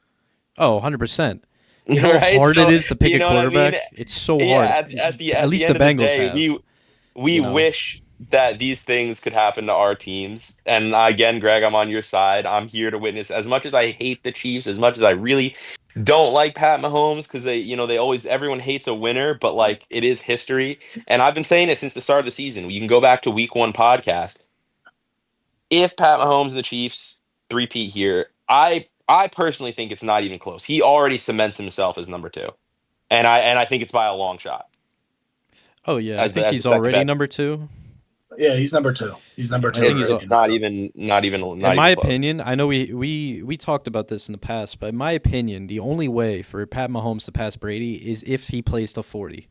[SPEAKER 2] Oh, 100%. You know how
[SPEAKER 3] Right?
[SPEAKER 2] hard it
[SPEAKER 3] So
[SPEAKER 2] is to pick
[SPEAKER 3] you
[SPEAKER 2] a
[SPEAKER 3] know what I mean?
[SPEAKER 2] quarterback? It's so hard.
[SPEAKER 3] Yeah,
[SPEAKER 2] At
[SPEAKER 3] at the
[SPEAKER 2] least the
[SPEAKER 3] end of the
[SPEAKER 2] Bengals
[SPEAKER 3] day,
[SPEAKER 2] have,
[SPEAKER 3] we
[SPEAKER 2] you know.
[SPEAKER 3] wish that these things could happen to our teams. And again, Greg, I'm on your side. I'm here to witness. As much as I hate the Chiefs, as much as I really don't like Pat Mahomes, because they always everyone hates a winner, but like it is history. And I've been saying it since the start of the season. You can go back to Week 1 podcast. If Pat Mahomes and the Chiefs three-peat here, I personally think it's not even close. He already cements himself as number two, and I think it's by a long shot
[SPEAKER 2] Oh yeah, I think
[SPEAKER 3] as the
[SPEAKER 2] he's
[SPEAKER 3] second
[SPEAKER 2] already
[SPEAKER 3] best.
[SPEAKER 2] number 2.
[SPEAKER 1] Yeah, he's number two. He's number
[SPEAKER 2] I
[SPEAKER 1] two
[SPEAKER 2] think
[SPEAKER 1] in
[SPEAKER 2] he's
[SPEAKER 3] It's
[SPEAKER 1] rating.
[SPEAKER 2] in
[SPEAKER 3] not
[SPEAKER 2] my
[SPEAKER 3] even close.
[SPEAKER 2] opinion, I know we talked about this in the past, but in my opinion, the only way for Pat Mahomes to pass Brady is if he plays to 40.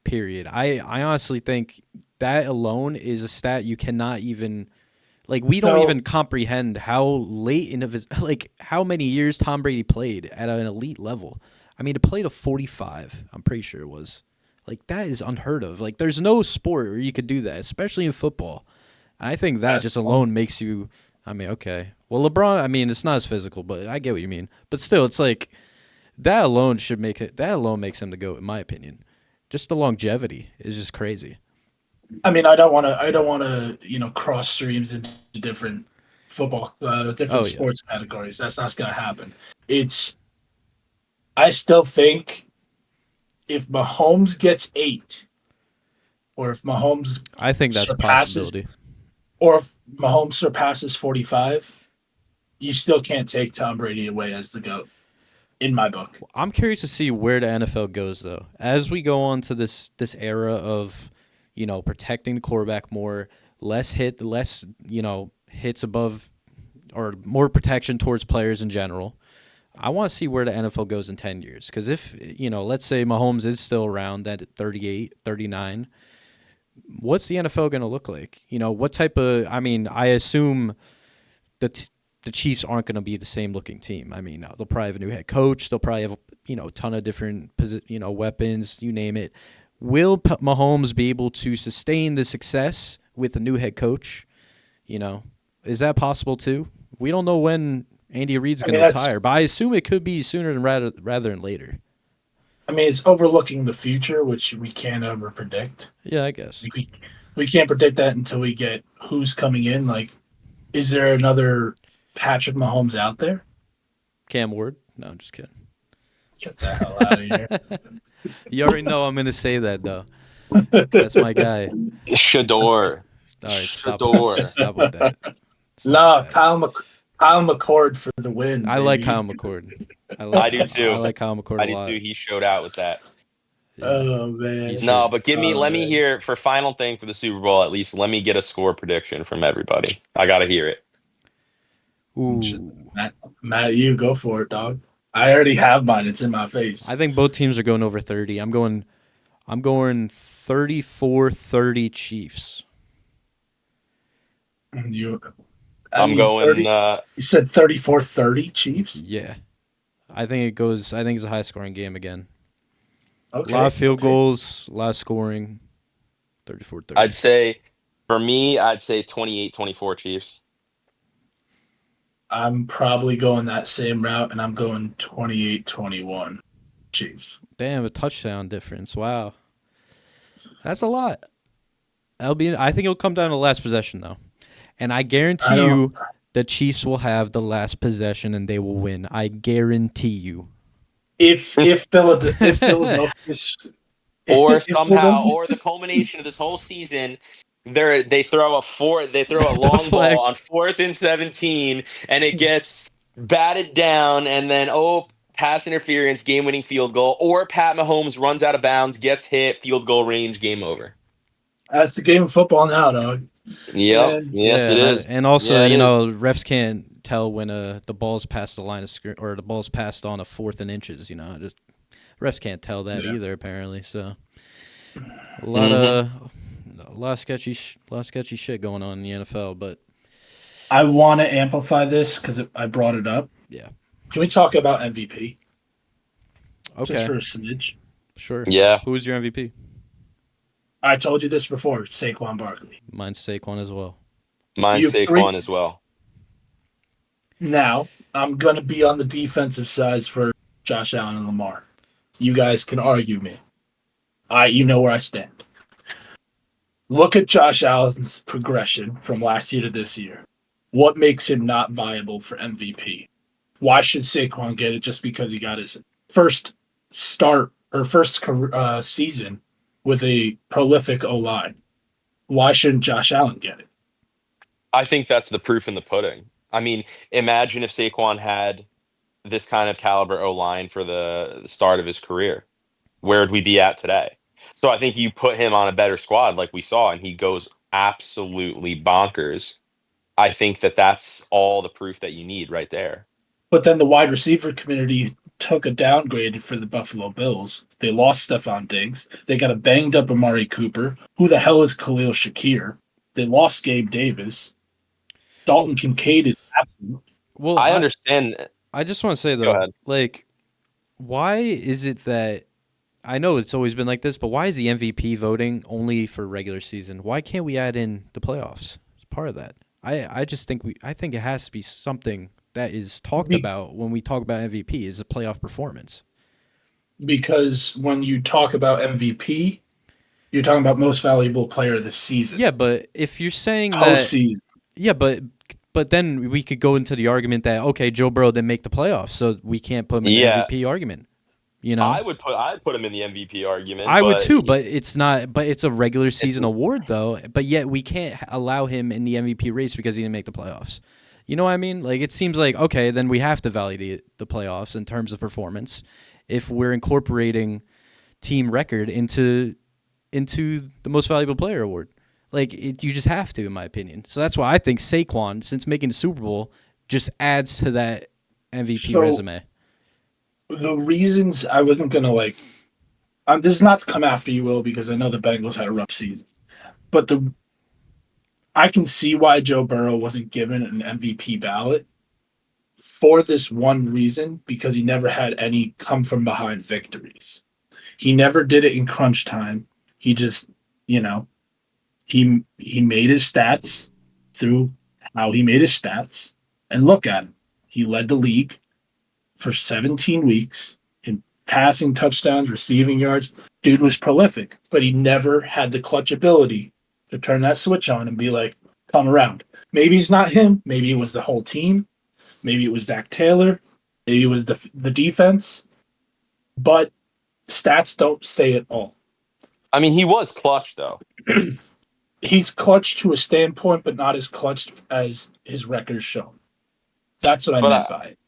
[SPEAKER 2] Period. I honestly think that alone is a stat you cannot even like. We don't
[SPEAKER 1] So
[SPEAKER 2] even comprehend how late in of his like how many years Tom Brady played at an elite level. I mean, to play to 45, I'm pretty sure it was. Like that is unheard of. Like there's no sport where you could do that, especially in football. I think that just
[SPEAKER 1] basketball.
[SPEAKER 2] alone makes you. I mean, okay. Well, LeBron. I mean, it's not as physical, but I get what you mean. But still, it's like that alone should make it. That alone makes him the GOAT, in my opinion. Just the longevity is just crazy.
[SPEAKER 1] I mean, I don't want to. I don't want to. Cross streams into different different
[SPEAKER 2] Oh yeah,
[SPEAKER 1] sports categories. That's not going to happen. It's. I still think if Mahomes gets 8, or if Mahomes
[SPEAKER 2] I think that's a
[SPEAKER 1] surpasses,
[SPEAKER 2] possibility.
[SPEAKER 1] or if Mahomes surpasses 45, you still can't take Tom Brady away as the GOAT in my book.
[SPEAKER 2] I'm curious to see where the NFL goes though, as we go on to this era of, protecting the quarterback more, less hits above, or more protection towards players in general. I want to see where the NFL goes in 10 years. Because if, let's say Mahomes is still around at 38, 39, what's the NFL going to look like? What type of, I mean, I assume that the Chiefs aren't going to be the same looking team. I mean, they'll probably have a new head coach. They'll probably have, a ton of different, weapons, you name it. Will Mahomes be able to sustain the success with a new head coach? Is that possible too? We don't know when Andy Reid's
[SPEAKER 1] I
[SPEAKER 2] going
[SPEAKER 1] mean,
[SPEAKER 2] to
[SPEAKER 1] that's.
[SPEAKER 2] retire, but I assume it could be sooner than rather than later.
[SPEAKER 1] I mean, it's overlooking the future, which we can't ever predict.
[SPEAKER 2] Yeah, I guess.
[SPEAKER 1] Like we can't predict that until we get who's coming in. Like, is there another Patrick Mahomes out there?
[SPEAKER 2] Cam Ward? No, I'm just kidding.
[SPEAKER 1] Get the hell out of here.
[SPEAKER 2] You already know I'm going to say that though. That's my guy.
[SPEAKER 3] Shador.
[SPEAKER 2] All right, stop with that.
[SPEAKER 3] Shador.
[SPEAKER 2] Stop with that. Stop
[SPEAKER 1] Nah,
[SPEAKER 2] that.
[SPEAKER 1] Kyle McCord for the win,
[SPEAKER 2] I like
[SPEAKER 1] baby.
[SPEAKER 2] Kyle McCord.
[SPEAKER 3] I do
[SPEAKER 2] I
[SPEAKER 3] too.
[SPEAKER 2] like Kyle McCord
[SPEAKER 3] I
[SPEAKER 2] a
[SPEAKER 3] do
[SPEAKER 2] lot.
[SPEAKER 3] too. He showed out with that.
[SPEAKER 2] Yeah,
[SPEAKER 1] Oh
[SPEAKER 2] he
[SPEAKER 1] man.
[SPEAKER 3] No,
[SPEAKER 2] should.
[SPEAKER 3] but
[SPEAKER 1] Oh
[SPEAKER 3] let me
[SPEAKER 1] man.
[SPEAKER 3] hear for final thing for the Super Bowl, at least let me get a score prediction from everybody. I gotta hear it.
[SPEAKER 2] Ooh,
[SPEAKER 1] Matt, you go for it, dog. I already have mine. It's in my
[SPEAKER 2] I
[SPEAKER 1] face.
[SPEAKER 2] think both teams are going over 30. I'm going 34-30 Chiefs.
[SPEAKER 1] You I
[SPEAKER 3] I'm
[SPEAKER 1] mean
[SPEAKER 3] going
[SPEAKER 1] 30. You said 34-30 Chiefs?
[SPEAKER 2] Yeah, I think it's a high scoring game again. A lot
[SPEAKER 1] Okay,
[SPEAKER 2] of field
[SPEAKER 1] okay.
[SPEAKER 2] goals, a lot of scoring. 34-30.
[SPEAKER 3] I'd say for me, I'd say 28-24 Chiefs.
[SPEAKER 1] I'm probably going that same route, and I'm going 28-21 Chiefs.
[SPEAKER 2] Damn, a touchdown difference. Wow, that's a lot. I think it'll come down to the last possession though. And I
[SPEAKER 1] I
[SPEAKER 2] guarantee
[SPEAKER 1] don't.
[SPEAKER 2] you the Chiefs will have the last possession and they will win. I guarantee you.
[SPEAKER 1] If Philadelphia
[SPEAKER 3] Or
[SPEAKER 1] if
[SPEAKER 3] somehow,
[SPEAKER 1] Philadelphia
[SPEAKER 3] or the culmination of this whole season, they throw a
[SPEAKER 2] The
[SPEAKER 3] long ball
[SPEAKER 2] flag.
[SPEAKER 3] on 4th and 17, and it gets batted down, and then pass interference, game winning field goal, or Pat Mahomes runs out of bounds, gets hit, field goal range, game over.
[SPEAKER 1] that's the game of football now, dog.
[SPEAKER 3] Yep.
[SPEAKER 1] And
[SPEAKER 3] Yes,
[SPEAKER 2] Yeah,
[SPEAKER 3] it
[SPEAKER 2] and,
[SPEAKER 3] is.
[SPEAKER 2] and also,
[SPEAKER 3] Yeah, it is.
[SPEAKER 2] refs can't tell when the ball's past the line of or the ball's passed on a 4th and inches. Just refs can't tell that
[SPEAKER 1] yeah,
[SPEAKER 2] either apparently. So a lot
[SPEAKER 3] Hmm.
[SPEAKER 2] of a lot of sketchy shit going on in the NFL. But
[SPEAKER 1] I want to amplify this because I brought it up.
[SPEAKER 2] yeah,
[SPEAKER 1] Can we talk about MVP just
[SPEAKER 2] okay,
[SPEAKER 1] for a smidge?
[SPEAKER 2] sure.
[SPEAKER 3] Yeah.
[SPEAKER 2] Who's your MVP?
[SPEAKER 1] I told you this before. Saquon Barkley.
[SPEAKER 2] Mine's Saquon as well.
[SPEAKER 3] Mine's
[SPEAKER 1] You have three.
[SPEAKER 3] Saquon as well.
[SPEAKER 1] Now, I'm going to be on the defensive side for Josh Allen and Lamar. You guys can argue me. You know where I stand. Look at Josh Allen's progression from last year to this year. What makes him not viable for MVP? Why should Saquon get it just because he got his first start or first season with a prolific O line? Why shouldn't Josh Allen get it?
[SPEAKER 3] I think that's the proof in the pudding. I mean, imagine if Saquon had this kind of caliber O line for the start of his career. Where would we be at today? So I think you put him on a better squad like we saw, and he goes absolutely bonkers, I think that that's all the proof that you need right there.
[SPEAKER 1] But then the wide receiver community took a downgrade for the Buffalo Bills. They lost Stephon Diggs. They got a banged up Amari Cooper. Who the hell is Khalil Shakir? They lost Gabe Davis. Dalton Kincaid is absent.
[SPEAKER 2] Well,
[SPEAKER 3] I
[SPEAKER 2] I
[SPEAKER 3] understand.
[SPEAKER 2] I just want to say
[SPEAKER 3] Go
[SPEAKER 2] though,
[SPEAKER 3] ahead.
[SPEAKER 2] like, why is it that I know it's always been like this, but why is the MVP voting only for regular season? Why can't we add in the playoffs as part of that? I just think I think it has to be something that is talked
[SPEAKER 1] Be-
[SPEAKER 2] about when we talk about MVP is a playoff performance.
[SPEAKER 1] because when you talk about MVP, you're talking about most valuable player of the season,
[SPEAKER 2] Yeah, but if you're saying that,
[SPEAKER 1] postseason.
[SPEAKER 2] yeah, but then we could go into the argument that okay, Joe Burrow didn't make the playoffs, so we can't put him in the
[SPEAKER 3] Yeah,
[SPEAKER 2] MVP argument. You know,
[SPEAKER 3] I'd put him in the MVP argument,
[SPEAKER 2] I would
[SPEAKER 3] but
[SPEAKER 2] too, but it's not. But it's a regular
[SPEAKER 3] it's
[SPEAKER 2] season award though. But yet we can't allow him in the MVP race because he didn't make the playoffs. You know what I mean? Like it seems like okay, then we have to validate the playoffs in terms of performance if we're incorporating team record into the most valuable player award. Like you just have to, in my opinion. So that's why I think Saquon, since making the Super Bowl, just adds to that MVP
[SPEAKER 1] So
[SPEAKER 2] resume.
[SPEAKER 1] the reasons I wasn't gonna this is not to come after you, Will, because I know the Bengals had a rough season. But the I can see why Joe Burrow wasn't given an MVP ballot for this one reason, because he never had any come from behind victories. He never did it in crunch time. He just, you know, he made his stats through how he made his stats. And look at him. He led the league for 17 weeks in passing touchdowns, receiving yards. Dude was prolific, but he never had the clutch ability to turn that switch on and be like, come around. Maybe it's not him. Maybe it was the whole team. Maybe it was Zach Taylor. Maybe it was the defense. But stats don't say it all.
[SPEAKER 3] I mean he was clutch though.
[SPEAKER 1] He's clutch to a standpoint, but not as clutch as his records show. That's what I
[SPEAKER 3] But
[SPEAKER 1] meant by it.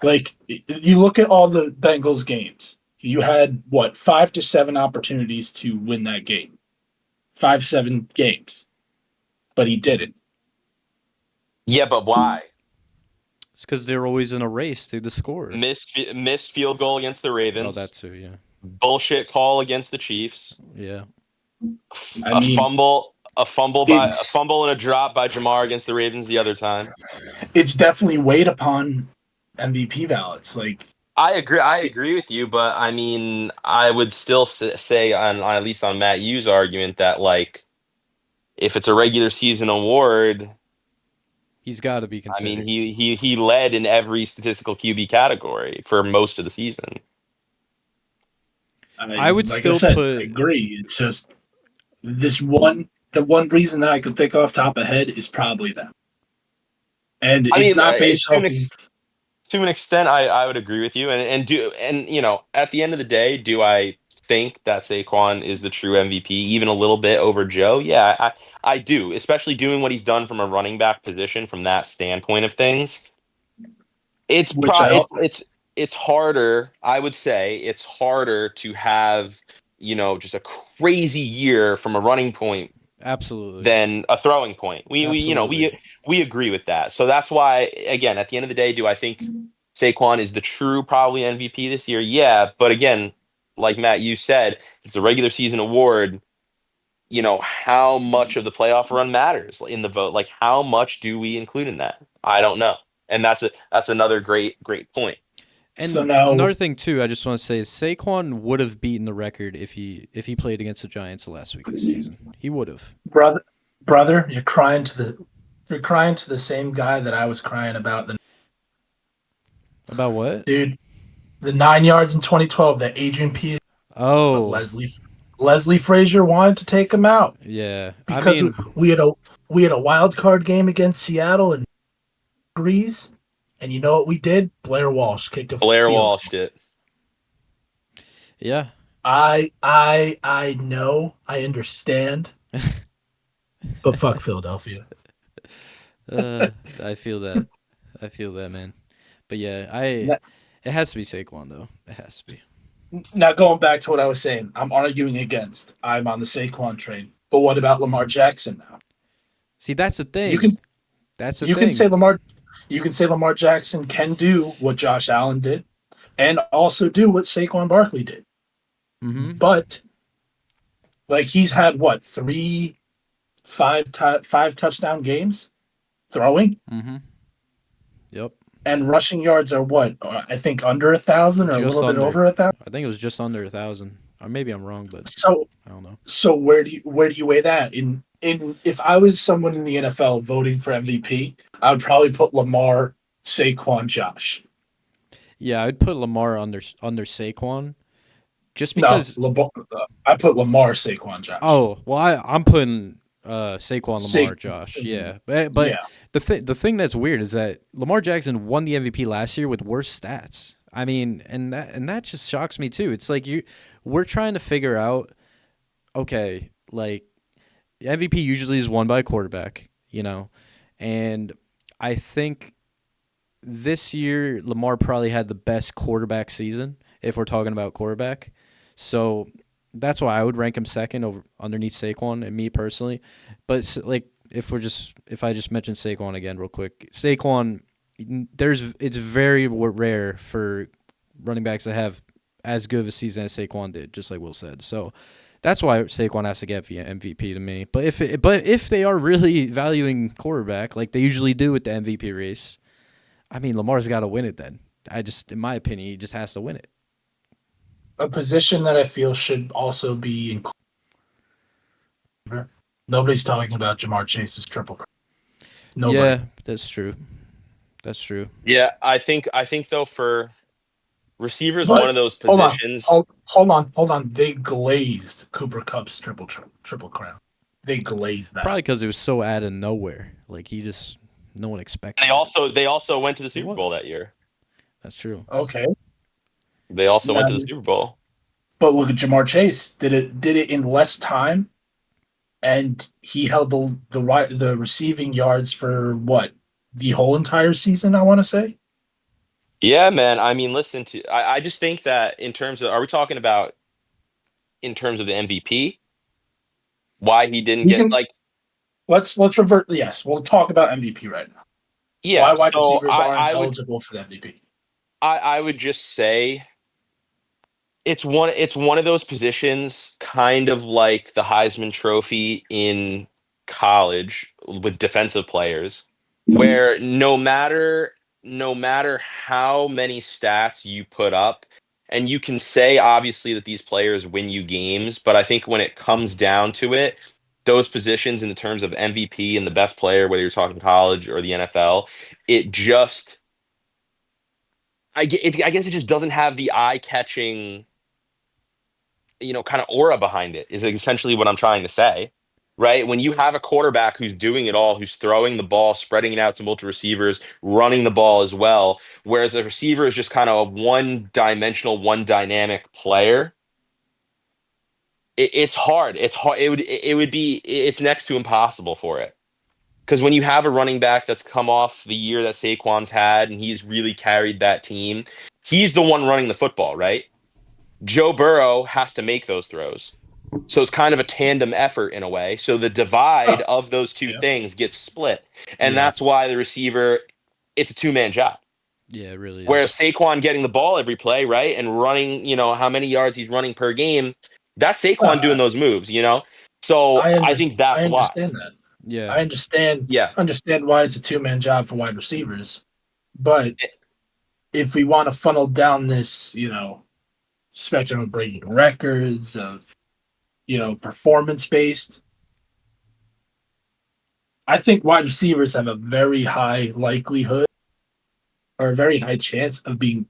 [SPEAKER 1] Like, you look at all the Bengals games. You had what, 5 to 7 opportunities to win that game, 5, 7 games, but he didn't.
[SPEAKER 3] yeah, but why?
[SPEAKER 2] It's because they're always in a race to the score.
[SPEAKER 3] Missed field goal against the
[SPEAKER 2] Oh, that
[SPEAKER 3] Ravens.
[SPEAKER 2] too. Yeah,
[SPEAKER 3] Bullshit call against the Chiefs.
[SPEAKER 2] yeah.
[SPEAKER 1] I mean,
[SPEAKER 3] A
[SPEAKER 1] it's
[SPEAKER 3] fumble and a drop by Jamar against the Ravens the other time.
[SPEAKER 1] it's definitely weighed upon MVP ballots. Like,
[SPEAKER 3] I agree. I
[SPEAKER 1] it,
[SPEAKER 3] agree with you, but I mean, I would still say on at least on Matt Yu's argument that like if it's a regular season award,
[SPEAKER 2] He's got to be
[SPEAKER 3] I mean
[SPEAKER 2] considered.
[SPEAKER 3] he led in every statistical QB category for most of the season.
[SPEAKER 2] I would
[SPEAKER 1] like I
[SPEAKER 2] still
[SPEAKER 1] said, I
[SPEAKER 2] put
[SPEAKER 1] agree. It's just the one reason that I could think off top of head is probably that, and
[SPEAKER 3] I
[SPEAKER 1] it's
[SPEAKER 3] mean,
[SPEAKER 1] not based off of
[SPEAKER 3] to an extent, I would agree with you, and you know, at the end of the day, do I think that Saquon is the true MVP, even a little bit over Joe? Yeah, I do, especially doing what he's done from a running back position from that standpoint of things. It's
[SPEAKER 1] which
[SPEAKER 3] pro
[SPEAKER 1] I
[SPEAKER 3] it's harder, I would say, it's harder to have just a crazy year from a running point
[SPEAKER 2] absolutely,
[SPEAKER 3] than a throwing point. We
[SPEAKER 2] absolutely.
[SPEAKER 3] we agree with that. So that's why again, at the end of the day, do I think Saquon is the true probably MVP this year? Yeah, but again, like Matt you said, it's a regular season award. How much of the playoff run matters in the vote? Like how much do we include in that? I don't know. And that's another great point.
[SPEAKER 1] so
[SPEAKER 2] And
[SPEAKER 1] now,
[SPEAKER 2] another thing too, I just want to say is Saquon would have beaten the record if he played against the Giants the last week of the season. He would have.
[SPEAKER 1] brother, you're crying to the same guy that I was crying about. The
[SPEAKER 2] About what?
[SPEAKER 1] dude, the 9 yards in 2012 that Adrian Peterson, but
[SPEAKER 2] Oh,
[SPEAKER 1] Leslie Frazier wanted to take him out
[SPEAKER 2] yeah. I
[SPEAKER 1] because
[SPEAKER 2] mean,
[SPEAKER 1] we had a wild card game against Seattle and Grease, and you know what we did? Blair Walsh kicked a
[SPEAKER 3] Blair
[SPEAKER 1] field
[SPEAKER 3] Walsh
[SPEAKER 1] goal.
[SPEAKER 3] did.
[SPEAKER 2] yeah.
[SPEAKER 1] I know, I understand, but fuck Philadelphia.
[SPEAKER 2] Uh, I feel that. I feel that, man. But yeah, it has to be Saquon though. It has to be.
[SPEAKER 1] Now going back to what I was saying, I'm arguing against. I'm on the Saquon train. But what about Lamar Jackson now?
[SPEAKER 2] See, that's the
[SPEAKER 1] You can
[SPEAKER 2] thing. That's the
[SPEAKER 1] you can say
[SPEAKER 2] thing.
[SPEAKER 1] Lamar Jackson can do what Josh Allen did and also do what Saquon Barkley did.
[SPEAKER 2] Mm-hmm.
[SPEAKER 1] But like he's had what, five touchdown games throwing,
[SPEAKER 2] Mm-hmm. Yep.
[SPEAKER 1] and rushing yards are what, I think under 1,000 or a
[SPEAKER 2] Just
[SPEAKER 1] little bit
[SPEAKER 2] under.
[SPEAKER 1] over 1,000.
[SPEAKER 2] I think it was just under 1,000. Or maybe I'm wrong, but
[SPEAKER 1] So
[SPEAKER 2] I don't know.
[SPEAKER 1] so where do you weigh that in if I was someone in the NFL voting for MVP, I would probably put Lamar, Saquon, Josh.
[SPEAKER 2] Yeah, I'd put Lamar under Saquon just
[SPEAKER 1] No,
[SPEAKER 2] because.
[SPEAKER 1] I put Lamar, Saquon, Josh.
[SPEAKER 2] Oh well, I'm putting Saquon,
[SPEAKER 1] Sa-
[SPEAKER 2] Lamar, Josh. Yeah, but
[SPEAKER 1] yeah,
[SPEAKER 2] the thing that's weird is that Lamar Jackson won the MVP last year with worse stats. I mean, and that just shocks me too. It's like we're trying to figure out. Okay, like MVP usually is won by a quarterback, and I think this year Lamar probably had the best quarterback season if we're talking about quarterback. So that's why I would rank him second over underneath Saquon and me personally. But like if I just mention Saquon again real quick, Saquon it's very rare for running backs to have as good of a season as Saquon did, just like Will said. So that's why Saquon has to get MVP to me. But if they are really valuing quarterback like they usually do with the MVP race, I mean, Lamar's got to win it then. In my opinion, he just has to win it.
[SPEAKER 1] a position that I feel should also be included. Nobody's talking about Jamar Chase's triple crown. Nobody.
[SPEAKER 2] Yeah, that's true. That's true.
[SPEAKER 3] Yeah, I think though for receivers, one
[SPEAKER 1] But
[SPEAKER 3] of those
[SPEAKER 1] hold on,
[SPEAKER 3] positions.
[SPEAKER 1] hold on. They glazed Cooper Cup's triple crown. They glazed
[SPEAKER 2] Probably
[SPEAKER 1] that.
[SPEAKER 2] because it was so out of nowhere. Like no one
[SPEAKER 3] They
[SPEAKER 2] expected it.
[SPEAKER 3] also they also went to the Super
[SPEAKER 2] What?
[SPEAKER 3] Bowl that year.
[SPEAKER 2] That's true.
[SPEAKER 1] Okay,
[SPEAKER 3] They also went to the
[SPEAKER 1] um,
[SPEAKER 3] Super Bowl.
[SPEAKER 1] but look at Jamar Chase. Did it in less time, and he held the receiving yards for what, the whole entire season. I want to say
[SPEAKER 3] Yeah, man. I mean, listen to. I just think that in terms of, are we talking about in terms of the MVP? Why he didn't
[SPEAKER 1] we
[SPEAKER 3] get
[SPEAKER 1] can
[SPEAKER 3] like?
[SPEAKER 1] let's revert. Yes, we'll talk about MVP right now.
[SPEAKER 3] Yeah.
[SPEAKER 1] Why wide
[SPEAKER 3] So
[SPEAKER 1] receivers aren't eligible for the MVP?
[SPEAKER 3] I would just say it's one of those positions, kind of like the Heisman Trophy in college with defensive players, where no matter how many stats you put up, and you can say obviously that these players win you games, but I think when it comes down to it, those positions in the terms of MVP and the best player, whether you're talking college or the NFL, it just I guess it just doesn't have the eye-catching, kind of aura behind it, is essentially what I'm trying to say. Right? When you have a quarterback who's doing it all, who's throwing the ball, spreading it out to multiple receivers, running the ball as well, whereas a receiver is just kind of a one-dimensional, one dynamic player, it's hard. It's hard. It's next to impossible for it. Because when you have a running back that's come off the year that Saquon's had and he's really carried that team, he's the one running the football, right? Joe Burrow has to make those throws. So it's kind of a tandem effort in a way. So the divide
[SPEAKER 1] Oh,
[SPEAKER 3] of those two
[SPEAKER 1] yeah.
[SPEAKER 3] things gets split. And
[SPEAKER 2] Yeah.
[SPEAKER 3] that's why the receiver, it's a two-man job.
[SPEAKER 2] Yeah, it really
[SPEAKER 3] Whereas
[SPEAKER 2] is.
[SPEAKER 3] Saquon getting the ball every play, right? And running, how many yards he's running per game, that's Saquon
[SPEAKER 1] Uh,
[SPEAKER 3] doing those moves. So I think
[SPEAKER 1] I
[SPEAKER 3] that's why.
[SPEAKER 1] understand that.
[SPEAKER 2] Yeah.
[SPEAKER 1] I
[SPEAKER 3] Yeah.
[SPEAKER 1] understand why it's a two-man job for wide receivers. But if we want to funnel down this, spectrum of breaking records, of, performance based, I think wide receivers have a very high likelihood or a very high chance of being,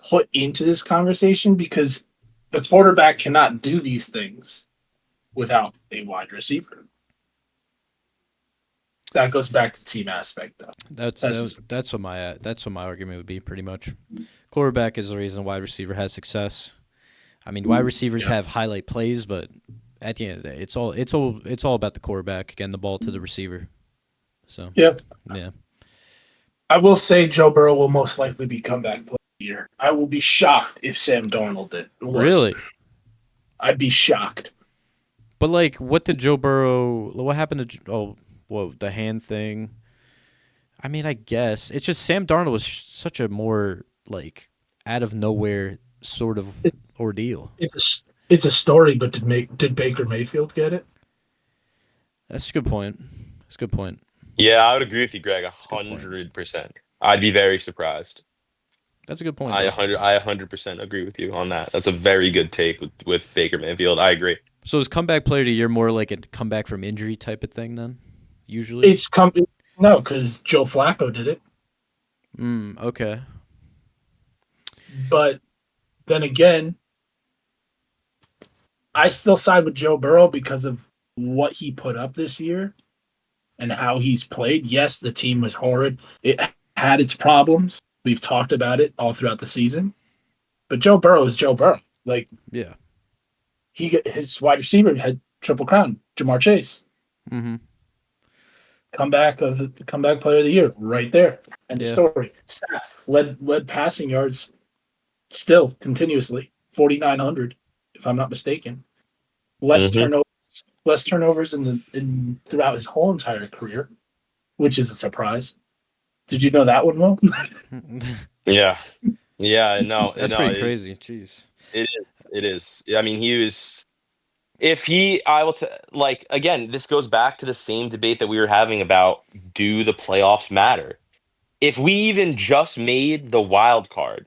[SPEAKER 1] put into this conversation because the quarterback cannot do these things without a wide receiver. That goes back to team aspect, though.
[SPEAKER 2] That's
[SPEAKER 1] That's just,
[SPEAKER 2] that, that's what my argument would be pretty much. Quarterback is the reason wide receiver has success. I mean, wide receivers
[SPEAKER 1] yeah.
[SPEAKER 2] have highlight plays, but at the end of the day, it's all about the quarterback getting the ball to the receiver. So
[SPEAKER 1] Yeah.
[SPEAKER 2] yeah.
[SPEAKER 1] I will say Joe Burrow will most likely be comeback player of the year. I will be shocked if Sam Darnold was.
[SPEAKER 2] Really?
[SPEAKER 1] I'd be shocked.
[SPEAKER 2] But like, what did Joe Burrow? What happened to? The hand thing. I mean, I guess it's just Sam Darnold was such a more like out of nowhere sort of
[SPEAKER 1] It,
[SPEAKER 2] ordeal.
[SPEAKER 1] it's a story, but did Baker Mayfield get it?
[SPEAKER 2] That's a good point. That's a good point.
[SPEAKER 3] Yeah, I would agree with you, Greg, a
[SPEAKER 2] That's a good point.
[SPEAKER 3] 100%. I'd be very surprised.
[SPEAKER 2] That's a good point though.
[SPEAKER 3] I 100% agree with you on that. That's a very good take with Baker Mayfield. I agree.
[SPEAKER 2] So is comeback player of the year more like a comeback from injury type of thing then? Usually.
[SPEAKER 1] It's come no, because Joe Flacco did it.
[SPEAKER 2] Okay.
[SPEAKER 1] But then again, I still side with Joe Burrow because of what he put up this year and how he's played. Yes, the team was horrid. It had its problems. We've talked about it all throughout the season. But Joe Burrow is Joe Burrow. Like
[SPEAKER 2] Yeah.
[SPEAKER 1] his wide receiver had triple crown, Jamar Chase.
[SPEAKER 2] Mm-hmm.
[SPEAKER 1] Comeback player of the year, right there. End of
[SPEAKER 2] Yeah.
[SPEAKER 1] story. Stats led passing yards still continuously 4,900, if I'm not mistaken. Less
[SPEAKER 3] Hmm.
[SPEAKER 1] turnovers, less turnovers in throughout his whole entire career, which is a surprise. Did you know that one, Will?
[SPEAKER 3] Yeah. Yeah, no,
[SPEAKER 2] That's
[SPEAKER 3] no,
[SPEAKER 2] pretty crazy. Jeez.
[SPEAKER 3] it is. It is. I mean, he was. If he, I will like again. This goes back to the same debate that we were having about do the playoffs matter? If we even just made the wild card,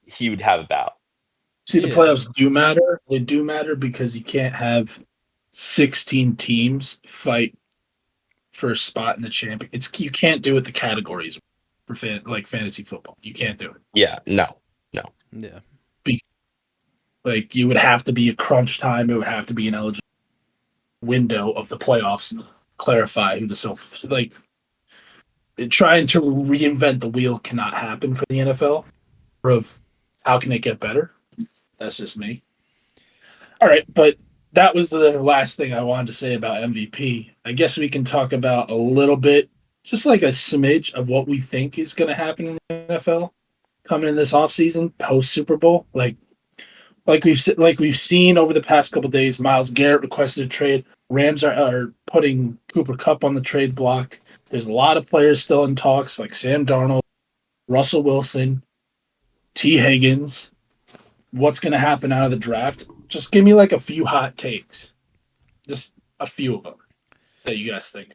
[SPEAKER 3] he would have a bout.
[SPEAKER 1] See, the
[SPEAKER 2] Yeah.
[SPEAKER 1] playoffs do matter. They do matter because you can't have 16 teams fight for a spot in the champion. You can't do it the categories for like fantasy football. You can't do it.
[SPEAKER 3] Yeah, no, no.
[SPEAKER 2] Yeah.
[SPEAKER 1] Like you would have to be a crunch time. It would have to be an eligible window of the playoffs. Clarify who the like trying to reinvent the wheel cannot happen for the NFL. Of how can it get better? That's just me. All right, but that was the last thing I wanted to say about MVP. I guess we can talk about a little bit, just like a smidge of what we think is going to happen in the NFL coming in this offseason post Super Bowl. Like we've seen over the past couple of days, Miles Garrett requested a trade. Rams are putting Cooper Kupp on the trade block. There's a lot of players still in talks, like Sam Darnold, Russell Wilson, T. Higgins. What's going to happen out of the draft? Just give me like a few hot takes, just a few of them that you guys think.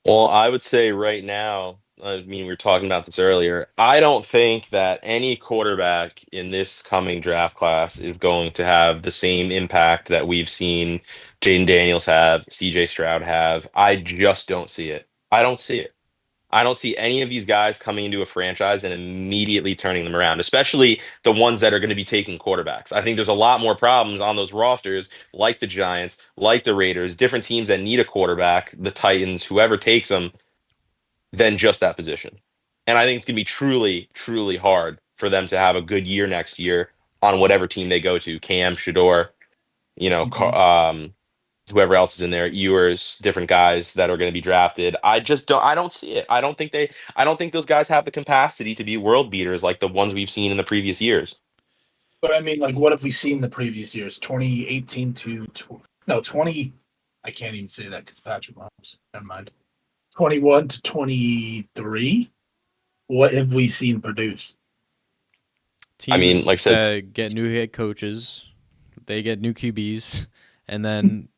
[SPEAKER 3] Well, I would say right now, I mean, we were talking about this earlier. I don't think that any quarterback in this coming draft class is going to have the same impact that we've seen Jaden Daniels have, CJ Stroud have. I just don't see it. I don't see it. I don't see any of these guys coming into a franchise and immediately turning them around, especially the ones that are going to be taking quarterbacks. I think there's a lot more problems on those rosters, like the Giants, like the Raiders, different teams that need a quarterback, the Titans, whoever takes them, than just that position. And I think it's going to be truly, truly hard for them to have a good year next year on whatever team they go to. Cam, Shador, you know,
[SPEAKER 1] Mhm.
[SPEAKER 3] whoever else is in there, Ewers, different guys that are going to be drafted. I don't see it. I don't think those guys have the capacity to be world beaters like the ones we've seen in the previous years.
[SPEAKER 1] But I mean, like, what have we seen the previous years? 2018 to no 20. I can't even say that because Patrick Mahomes. Never mind. 21 to 23. What have we seen produced?
[SPEAKER 3] I mean,
[SPEAKER 2] Teams
[SPEAKER 3] like I said,
[SPEAKER 2] that get new head coaches, they get new QBs, and then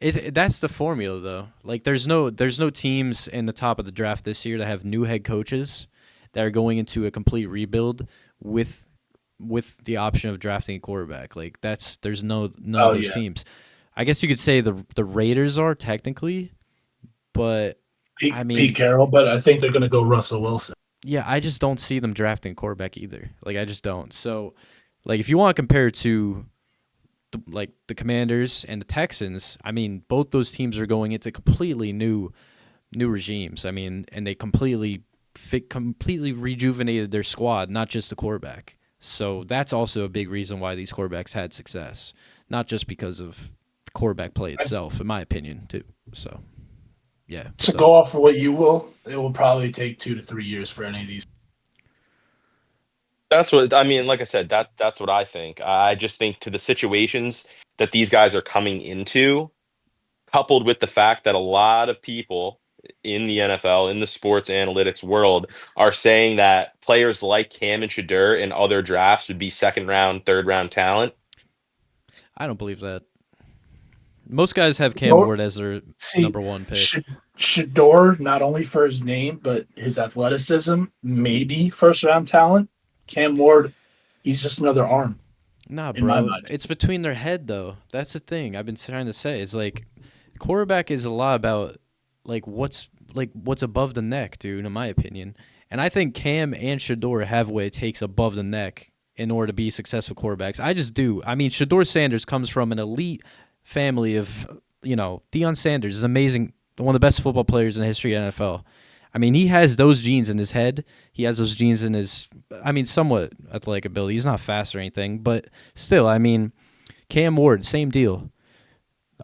[SPEAKER 2] that's the formula though. Like there's no teams in the top of the draft this year that have new head coaches that are going into a complete rebuild with the option of drafting a quarterback. Like there's none of
[SPEAKER 1] Oh
[SPEAKER 2] those
[SPEAKER 1] yeah,
[SPEAKER 2] teams. I guess you could say the Raiders are technically, but I
[SPEAKER 1] Pete
[SPEAKER 2] mean,
[SPEAKER 1] Carroll, but I think they're going to go Russell Wilson.
[SPEAKER 2] yeah, I just don't see them drafting a quarterback either. Like I just don't. So, like if you want to compare to the Commanders and the Texans, I mean, both those teams are going into completely new regimes. I mean, and they completely rejuvenated their squad, not just the quarterback. So that's also a big reason why these quarterbacks had success, not just because of the quarterback play itself, in my opinion, too. So, yeah.
[SPEAKER 1] To
[SPEAKER 2] So,
[SPEAKER 1] go off of what you will, it will probably take 2 to 3 years for any of these.
[SPEAKER 3] that's what I mean. Like I said, that's what I think. I just think to the situations that these guys are coming into, coupled with the fact that a lot of people in the NFL, in the sports analytics world, are saying that players like Cam and Shadur in other drafts would be second round, third round talent.
[SPEAKER 2] I don't believe that. Most guys have Cam
[SPEAKER 1] Shador,
[SPEAKER 2] Ward as their
[SPEAKER 1] see,
[SPEAKER 2] number one pick.
[SPEAKER 1] Sh- Shador, not only for his name, but his athleticism, maybe first round talent. Cam Ward, he's just another arm
[SPEAKER 2] Nah,
[SPEAKER 1] in my
[SPEAKER 2] bro.
[SPEAKER 1] mind.
[SPEAKER 2] It's between their head though. That's the thing I've been trying to say. It's like quarterback is a lot about what's above the neck, dude, in my opinion. And I think Cam and Shador have what it takes above the neck in order to be successful quarterbacks. I just do. I mean, Shador Sanders comes from an elite family of, Deion Sanders is amazing, one of the best football players in the history of the NFL. I mean, he has those genes in his head. He has those genes in his, I mean, somewhat athletic ability. He's not fast or anything, but still, I mean, Cam Ward, same deal.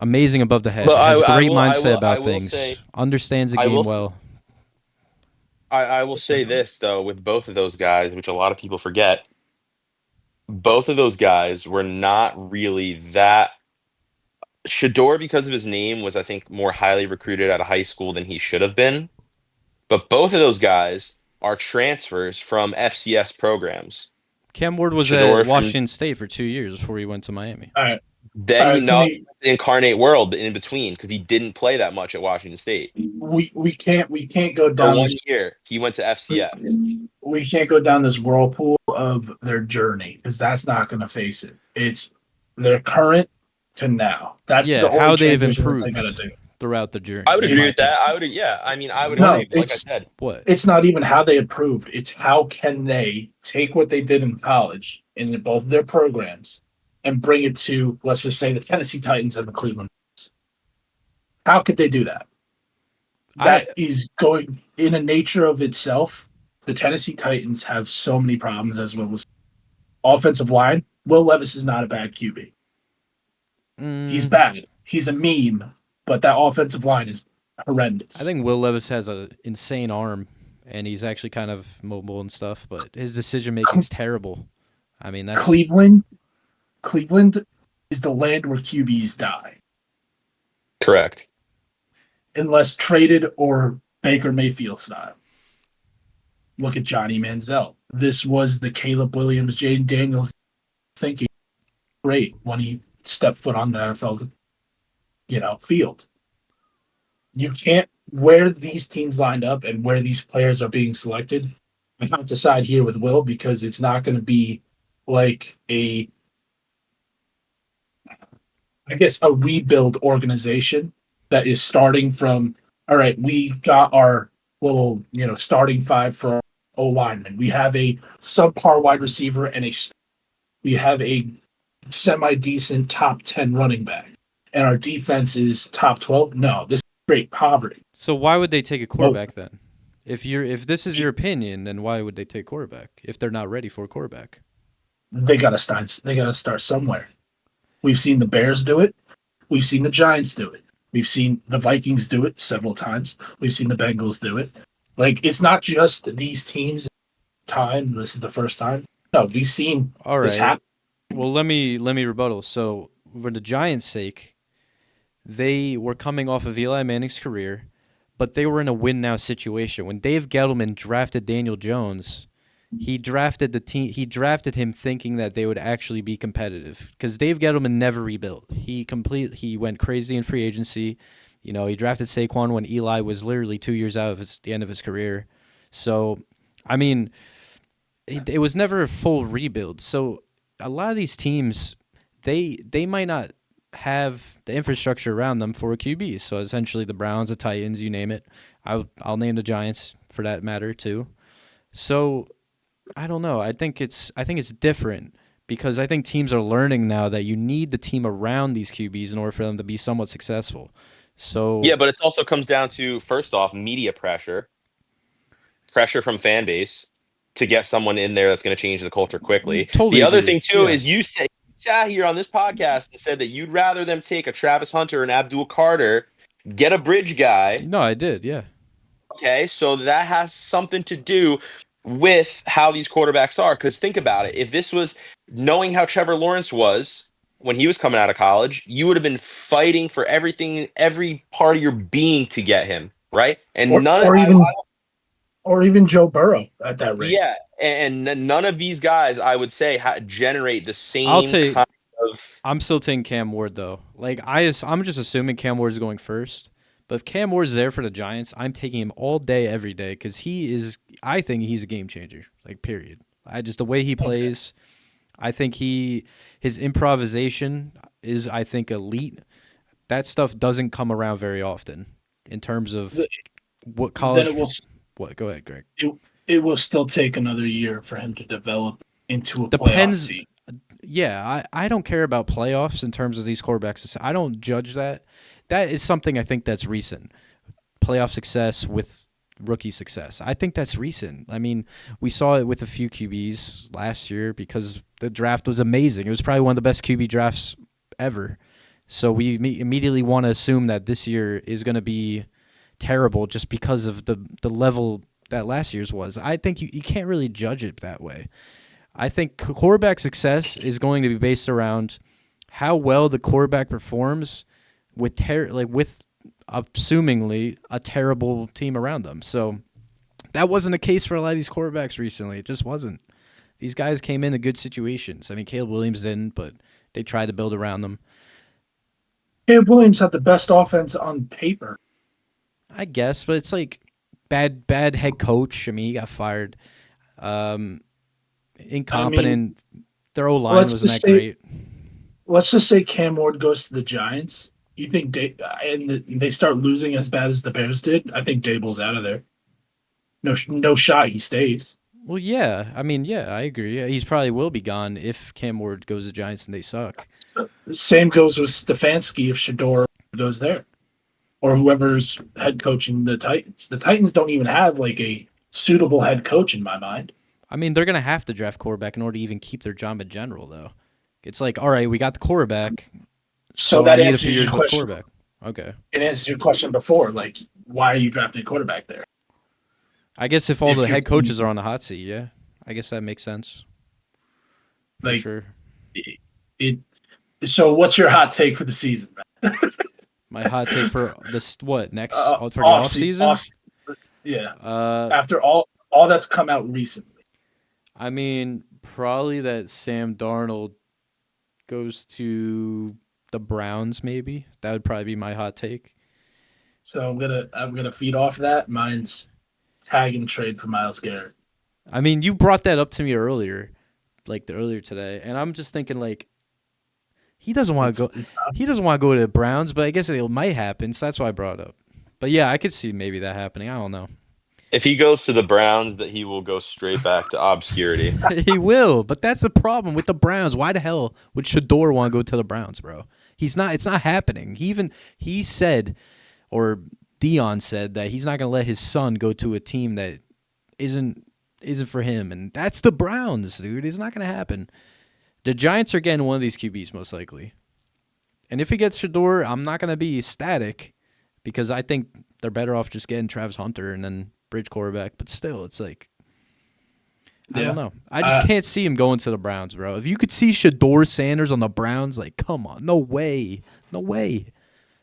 [SPEAKER 2] Amazing above the head.
[SPEAKER 3] But
[SPEAKER 2] Has
[SPEAKER 3] I
[SPEAKER 2] great
[SPEAKER 3] will I
[SPEAKER 2] mindset
[SPEAKER 3] will I
[SPEAKER 2] about
[SPEAKER 3] will say
[SPEAKER 2] things. Understands the
[SPEAKER 3] I will
[SPEAKER 2] game well.
[SPEAKER 3] I will say this though with both of those guys, which a lot of people forget, both of those guys were not really that. Shador, because of his name, was I think more highly recruited out of high school than he should have been. But both of those guys are transfers from FCS programs.
[SPEAKER 2] Cam Ward was at
[SPEAKER 3] Shador from
[SPEAKER 2] Washington State for 2 years before he went to Miami.
[SPEAKER 1] All right, all
[SPEAKER 3] then he
[SPEAKER 1] right. Can
[SPEAKER 3] not
[SPEAKER 1] we?
[SPEAKER 3] the incarnate world in between because he didn't play that much at Washington State.
[SPEAKER 1] We can't go
[SPEAKER 3] For
[SPEAKER 1] down
[SPEAKER 3] one
[SPEAKER 1] this.
[SPEAKER 3] year, he went to FCS.
[SPEAKER 1] We can't go down this whirlpool of their journey because that's not going to face it. It's their current to now. That's
[SPEAKER 2] Yeah,
[SPEAKER 1] the only
[SPEAKER 2] how they've
[SPEAKER 1] transition that they got to
[SPEAKER 2] improved
[SPEAKER 1] do.
[SPEAKER 2] throughout the
[SPEAKER 3] I
[SPEAKER 2] journey,
[SPEAKER 3] would
[SPEAKER 2] in
[SPEAKER 3] agree
[SPEAKER 2] my
[SPEAKER 1] It's
[SPEAKER 3] with that.
[SPEAKER 2] opinion.
[SPEAKER 3] I would, yeah. I mean, I would
[SPEAKER 1] no,
[SPEAKER 3] agree. But like I
[SPEAKER 1] it's
[SPEAKER 3] said,
[SPEAKER 2] What?
[SPEAKER 1] it's not even how they improved. It's how can they take what they did in college in both their programs and bring it to, let's just say, the Tennessee Titans and the Cleveland. How could they do that?
[SPEAKER 2] I
[SPEAKER 1] That is going in a nature of itself. The Tennessee Titans have so many problems as well as offensive line. Will Levis is not a bad QB. He's
[SPEAKER 2] mm,
[SPEAKER 1] bad. He's a meme, but that offensive line is
[SPEAKER 2] I
[SPEAKER 1] horrendous.
[SPEAKER 2] think Will Levis has an insane arm, and he's actually kind of mobile and stuff. But his decision making's terrible. I mean, that's
[SPEAKER 1] Cleveland, Cleveland is the land where QBs die,
[SPEAKER 3] correct.
[SPEAKER 1] unless traded or Baker Mayfield style. Look at Johnny Manziel. This was the Caleb Williams, Jaden Daniels thinking great when he stepped foot on the NFL, field. You can't where these teams lined up and where these players are being selected. I have to side here with Will because it's not going to be like a rebuild organization that is starting from, all right, we got our little, starting five for O lineman. We have a subpar wide receiver and we have a semi decent top 10 running back. And our defense is top 12. No, this is great poverty.
[SPEAKER 2] so. Why would they take a
[SPEAKER 1] Well,
[SPEAKER 2] quarterback then? If this is your opinion, then why would they take quarterback if they're not ready for a quarterback?
[SPEAKER 1] they got to start somewhere. We've seen the Bears do it. We've seen the Giants do it. We've seen the Vikings do it several times. We've seen the Bengals do it. Like it's not just these teams. Time. This is the first time. No, we've seen
[SPEAKER 2] All
[SPEAKER 1] this
[SPEAKER 2] right.
[SPEAKER 1] happen.
[SPEAKER 2] Well, let me rebuttal. So, for the Giants' sake, they were coming off of Eli Manning's career, but they were in a win now situation. When Dave Gettleman drafted Daniel Jones, he drafted the team. He drafted him thinking that they would actually be competitive because Dave Gettleman never rebuilt. He went crazy in free agency. He drafted Saquon when Eli was literally 2 years out of the end of his career. So, I mean, it was never a full rebuild. So, a lot of these teams, they might not have the infrastructure around them for a QB. So essentially, the Browns, the Titans, you name it. I'll name the Giants for that matter too. So I don't know. I think it's different because I think teams are learning now that you need the team around these QBs in order for them to be somewhat successful. So
[SPEAKER 3] Yeah, but it also comes down to first off media pressure from fan base to get someone in there that's going to change the culture quickly.
[SPEAKER 2] totally
[SPEAKER 3] The other
[SPEAKER 2] agree.
[SPEAKER 3] thing too
[SPEAKER 2] Yeah.
[SPEAKER 3] is you sat here on this podcast and said that you'd rather them take a Travis Hunter and Abdul Carter, get a bridge guy.
[SPEAKER 2] No, I did. Yeah.
[SPEAKER 3] Okay, so that has something to do with how these quarterbacks are. Because think about it. If this was knowing how Trevor Lawrence was when he was coming out of college, you would have been fighting for everything, every part of your being to get him, right? And
[SPEAKER 1] or
[SPEAKER 3] none,
[SPEAKER 1] or even Joe Burrow at that rate.
[SPEAKER 3] yeah, and none of these guys, I would say, generate the
[SPEAKER 2] I'll
[SPEAKER 3] same
[SPEAKER 2] take.
[SPEAKER 3] kind of.
[SPEAKER 2] I'm still taking Cam Ward though. Like I'm just assuming Cam Ward is going first. But if Cam Ward is there for the Giants, I'm taking him all day, every day, because he is. I think he's a game changer. Like period. I just the way he
[SPEAKER 1] Okay.
[SPEAKER 2] plays. I think his improvisation is I think elite. That stuff doesn't come around very often in terms of what
[SPEAKER 1] Then
[SPEAKER 2] college. What? Go ahead, Greg.
[SPEAKER 1] it, it will still take another year for him to develop into a playoff
[SPEAKER 2] Depends.
[SPEAKER 1] team.
[SPEAKER 2] Yeah, I don't care about playoffs in terms of these quarterbacks. I don't judge that. That is something I think that's recent. Playoff success with rookie success. I think that's recent. I mean, we saw it with a few QBs last year because the draft was amazing. It was probably one of the best QB drafts ever. So we immediately want to assume that this year is going to be terrible just because of the level that last year's was. I think you can't really judge it that way. I think quarterback success is going to be based around how well the quarterback performs with assumingly a terrible team around them. So that wasn't the case for a lot of these quarterbacks recently. It just wasn't. These guys came into good situations. I mean, Caleb Williams didn't, but they tried to build around them.
[SPEAKER 1] Caleb Williams had the best offense on paper.
[SPEAKER 2] I guess, but it's like bad head coach. I mean, he got fired. Um,
[SPEAKER 1] I mean,
[SPEAKER 2] incompetent. Their O line
[SPEAKER 1] let's
[SPEAKER 2] wasn't
[SPEAKER 1] just
[SPEAKER 2] that
[SPEAKER 1] say
[SPEAKER 2] great.
[SPEAKER 1] let's just say Cam Ward goes to the Giants. You think they start losing as bad as the Bears did? I think Dable's out of there. No shot. He stays.
[SPEAKER 2] Well, yeah. I mean, yeah, I agree. Yeah, he's probably will be gone if Cam Ward goes to Giants and they suck.
[SPEAKER 1] Same goes with Stefanski if Shador goes there, or whoever's head coaching the Titans. The Titans don't even have like a suitable head coach in my mind.
[SPEAKER 2] I mean, they're gonna have to draft quarterback in order to even keep their job in general, though. It's like, all right, we got the quarterback,
[SPEAKER 1] So
[SPEAKER 2] so I
[SPEAKER 1] that
[SPEAKER 2] need a few
[SPEAKER 1] answers your
[SPEAKER 2] years with the
[SPEAKER 1] question.
[SPEAKER 2] quarterback. Okay.
[SPEAKER 1] It answers your question before, like why are you drafting a quarterback there?
[SPEAKER 2] I guess if all
[SPEAKER 1] If
[SPEAKER 2] the
[SPEAKER 1] you're
[SPEAKER 2] head coaches are on the hot seat, yeah, I guess that makes sense for
[SPEAKER 1] like
[SPEAKER 2] sure.
[SPEAKER 1] it, so what's your hot take for the season?
[SPEAKER 2] My hot take for this what next
[SPEAKER 1] Uh,
[SPEAKER 2] for the
[SPEAKER 1] off
[SPEAKER 2] off
[SPEAKER 1] season,
[SPEAKER 2] season?
[SPEAKER 1] yeah.
[SPEAKER 2] Uh,
[SPEAKER 1] After all that's come out recently,
[SPEAKER 2] I mean, probably that Sam Darnold goes to the Browns. Maybe that would probably be my hot take.
[SPEAKER 1] so I'm gonna feed off that. Mine's tag and trade for Miles Garrett.
[SPEAKER 2] I mean, you brought that up to me earlier, like the earlier today, and I'm just thinking like he doesn't want to go.
[SPEAKER 1] It's
[SPEAKER 2] He doesn't want to go to the Browns, but I guess it might happen. So that's why I brought it up. But yeah, I could see maybe that happening. I don't know.
[SPEAKER 3] If he goes to the Browns, that he will go straight back to obscurity.
[SPEAKER 2] He will, but that's the problem with the Browns. Why the hell would Shador want to go to the Browns, bro? He's not. It's not happening. He said, or Dion said that he's not going to let his son go to a team that isn't isn't for him, and that's the Browns, dude. It's not going to happen. The Giants are getting one of these QBs most likely, and if he gets Shador, I'm not going to be ecstatic because I think they're better off just getting Travis Hunter and then bridge quarterback. But still, it's like I don't
[SPEAKER 1] yeah.
[SPEAKER 2] know. I just
[SPEAKER 1] Uh,
[SPEAKER 2] can't see him going to the Browns, bro. If you could see Shador Sanders on the Browns, like, come on, no way, no way.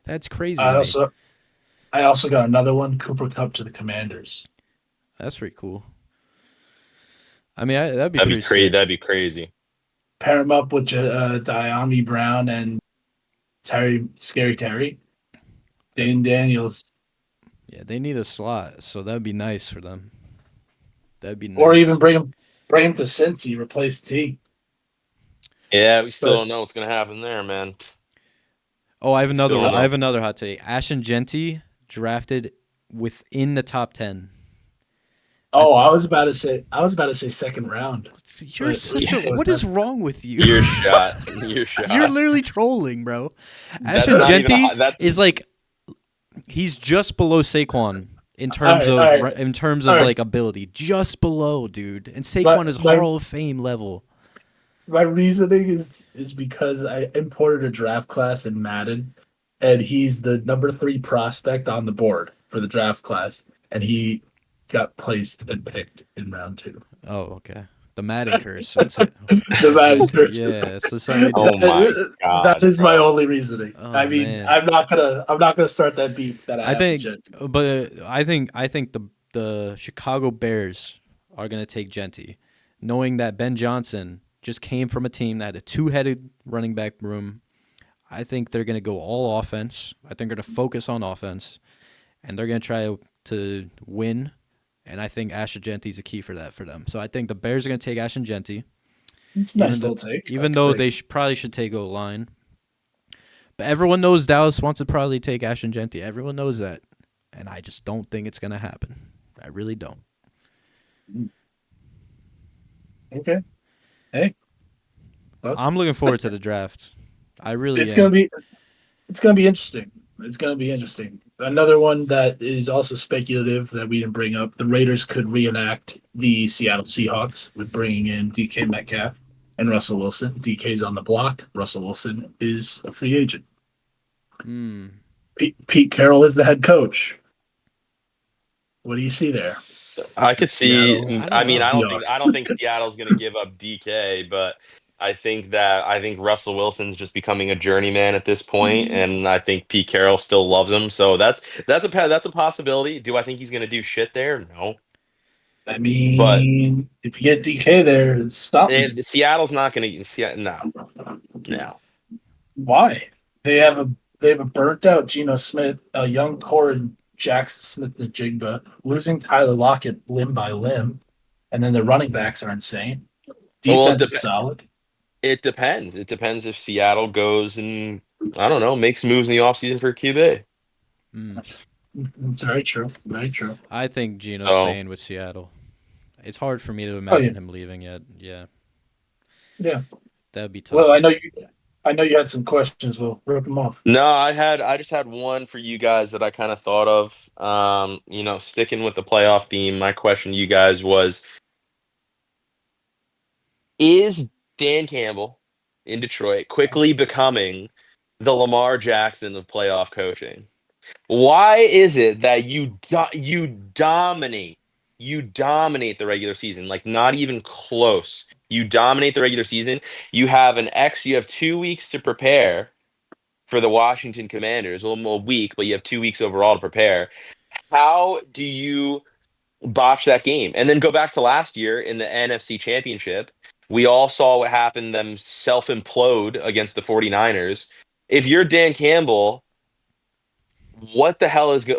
[SPEAKER 2] That's crazy
[SPEAKER 1] I
[SPEAKER 2] to me.
[SPEAKER 1] also I also got another one. Cooper Cup to the Commanders.
[SPEAKER 2] That's pretty cool. I mean, that'd be
[SPEAKER 3] That'd be
[SPEAKER 2] pretty
[SPEAKER 3] crazy.
[SPEAKER 2] sick.
[SPEAKER 3] That'd be crazy.
[SPEAKER 1] Pair him up with Diami Brown and Scary Terry, Dane Daniels,
[SPEAKER 2] Yeah, they need a slot, so that'd be nice for them. That'd be
[SPEAKER 1] or even
[SPEAKER 2] nice.
[SPEAKER 1] bring him to Cincy, replace T.
[SPEAKER 3] Yeah, we still
[SPEAKER 1] But
[SPEAKER 3] don't know what's gonna happen there, man.
[SPEAKER 2] Oh, I have
[SPEAKER 3] We still
[SPEAKER 2] another
[SPEAKER 3] don't
[SPEAKER 2] one. I
[SPEAKER 3] know.
[SPEAKER 2] have another hot take. Ashton Genty drafted within the top 10. I
[SPEAKER 1] oh, I was about to say second round,
[SPEAKER 2] You're
[SPEAKER 1] but
[SPEAKER 2] such a
[SPEAKER 1] it
[SPEAKER 2] what
[SPEAKER 1] was
[SPEAKER 2] is wrong with you?
[SPEAKER 3] Your shot. Your
[SPEAKER 2] You're
[SPEAKER 3] shot.
[SPEAKER 2] literally trolling, bro.
[SPEAKER 3] That's
[SPEAKER 2] Ashton
[SPEAKER 1] not.
[SPEAKER 3] not even a
[SPEAKER 2] Genty
[SPEAKER 3] hot. That's
[SPEAKER 2] is like he's just below Saquon
[SPEAKER 1] All right, all right,
[SPEAKER 2] in terms
[SPEAKER 1] all
[SPEAKER 2] of
[SPEAKER 1] right.
[SPEAKER 2] like ability, just below, dude. And Saquon
[SPEAKER 1] But
[SPEAKER 2] is Hall of Fame level.
[SPEAKER 1] my reasoning is because I imported a draft class in Madden, and he's the number 3 prospect on the board for the draft class, and he got placed and picked in round 2.
[SPEAKER 2] Oh, okay. The Madden curse. That's it.
[SPEAKER 1] The Madden curse.
[SPEAKER 2] Yeah, so somebody
[SPEAKER 3] Oh
[SPEAKER 2] did.
[SPEAKER 3] my
[SPEAKER 1] That
[SPEAKER 3] God,
[SPEAKER 1] is my
[SPEAKER 3] bro.
[SPEAKER 1] only reasoning.
[SPEAKER 2] Oh
[SPEAKER 1] I mean,
[SPEAKER 2] man.
[SPEAKER 1] I'm not gonna start that beef that I
[SPEAKER 2] I
[SPEAKER 1] have with
[SPEAKER 2] think,
[SPEAKER 1] Jet.
[SPEAKER 2] but I think the Chicago Bears are gonna take Genti, knowing that Ben Johnson just came from a team that had a two-headed running back room. I think they're gonna go all offense. I think they're gonna focus on offense, and they're gonna try to win. And I think Ashton Genti's a key for that for them. So I think the Bears are gonna take Ashton Genti,
[SPEAKER 1] It's a
[SPEAKER 2] even
[SPEAKER 1] nice
[SPEAKER 2] though
[SPEAKER 1] little take. I
[SPEAKER 2] even
[SPEAKER 1] could
[SPEAKER 2] though
[SPEAKER 1] take
[SPEAKER 2] they probably should take O line. But everyone knows Dallas wants to probably take Ashton Genti. Everyone knows that. And I just don't think it's going to happen. I really don't.
[SPEAKER 1] it. Okay. Hey, fuck.
[SPEAKER 2] I'm looking forward to the draft. I really
[SPEAKER 1] It's gonna
[SPEAKER 2] am.
[SPEAKER 1] be it's gonna be interesting. It's gonna be interesting. Another one that is also speculative that we didn't bring up: the Raiders could reenact the Seattle Seahawks with bringing in DK Metcalf and Russell Wilson. DK's on the block. Russell Wilson is a free agent.
[SPEAKER 2] Hmm.
[SPEAKER 1] Pete Carroll is the head coach. What do you see there?
[SPEAKER 3] I
[SPEAKER 1] The
[SPEAKER 3] could see.
[SPEAKER 1] Seattle
[SPEAKER 2] I don't
[SPEAKER 3] I mean,
[SPEAKER 2] know.
[SPEAKER 3] I
[SPEAKER 1] Seahawks.
[SPEAKER 3] don't think Seattle's going to give up DK, but I think Russell Wilson's just becoming a journeyman at this point, and I think Pete Carroll still loves him. So that's a possibility. Do I think he's going to do shit there? No,
[SPEAKER 1] I
[SPEAKER 3] but
[SPEAKER 1] mean, if you get DK there, it's something.
[SPEAKER 3] Seattle's not going to. No, no.
[SPEAKER 1] Why? They have a burnt out Geno Smith, a young core Jackson Smith and Jigba, losing Tyler Lockett limb by limb, and then the running backs are insane.
[SPEAKER 3] Well,
[SPEAKER 1] Defense is solid.
[SPEAKER 3] it depends. It depends if Seattle goes and I don't know makes moves in the offseason for QB.
[SPEAKER 2] Hmm.
[SPEAKER 1] That's very true. Very true.
[SPEAKER 2] I think Gino's
[SPEAKER 3] So
[SPEAKER 2] staying with Seattle. It's hard for me to
[SPEAKER 1] Oh yeah,
[SPEAKER 2] imagine him leaving yet. Yeah,
[SPEAKER 1] yeah.
[SPEAKER 2] that'd be
[SPEAKER 1] Well, I
[SPEAKER 2] tough.
[SPEAKER 1] know you. I know you had some questions. We'll rip them off.
[SPEAKER 3] no, I just had one for you guys that I kind of thought of. Sticking with the playoff theme, my question to you guys was: is Dan Campbell in Detroit quickly becoming the Lamar Jackson of playoff coaching? Why is it that you dominate the regular season, like not even close. You dominate the regular season. You have 2 weeks to prepare for the Washington Commanders. Well, a week, but you have 2 weeks overall to prepare. How do you botch that game? And then go back to last year in the NFC Championship. We all saw what happened, them self implode against the 49ers. If you're Dan Campbell, what the hell is good?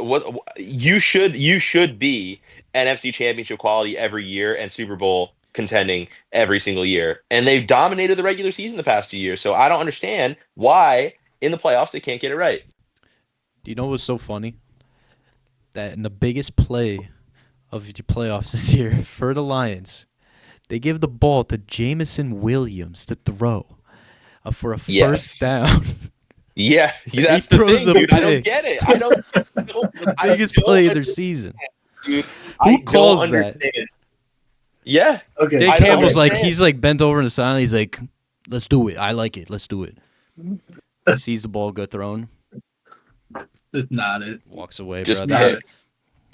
[SPEAKER 3] You should be NFC Championship quality every year and Super Bowl contending every single year, and they've dominated the regular season the past 2 years. So I don't understand why in the playoffs they can't get it right.
[SPEAKER 2] Do you know what's so funny? That in the biggest play of the playoffs this year for the Lions, they give the ball to Jamison Williams to throw for a first
[SPEAKER 3] Yes,
[SPEAKER 2] down.
[SPEAKER 3] yeah,
[SPEAKER 2] He
[SPEAKER 3] that's the
[SPEAKER 2] throws
[SPEAKER 3] thing,
[SPEAKER 2] a
[SPEAKER 3] dude. I don't
[SPEAKER 2] pick.
[SPEAKER 3] get it. I don't.
[SPEAKER 2] The
[SPEAKER 3] I
[SPEAKER 2] biggest
[SPEAKER 3] don't
[SPEAKER 2] play of their
[SPEAKER 3] understand,
[SPEAKER 2] season.
[SPEAKER 3] dude.
[SPEAKER 2] Who
[SPEAKER 3] I don't
[SPEAKER 2] calls that?
[SPEAKER 3] understand. Yeah,
[SPEAKER 1] Okay.
[SPEAKER 2] Dan
[SPEAKER 3] I don't
[SPEAKER 2] Campbell's
[SPEAKER 1] Okay.
[SPEAKER 2] like,
[SPEAKER 3] understand.
[SPEAKER 2] he's like bent over in the silence. He's like, let's do it. I like it. Let's do it. He sees the ball go thrown,
[SPEAKER 1] Not it.
[SPEAKER 2] walks away,
[SPEAKER 3] Just
[SPEAKER 2] brother.
[SPEAKER 1] Not it.
[SPEAKER 3] picked.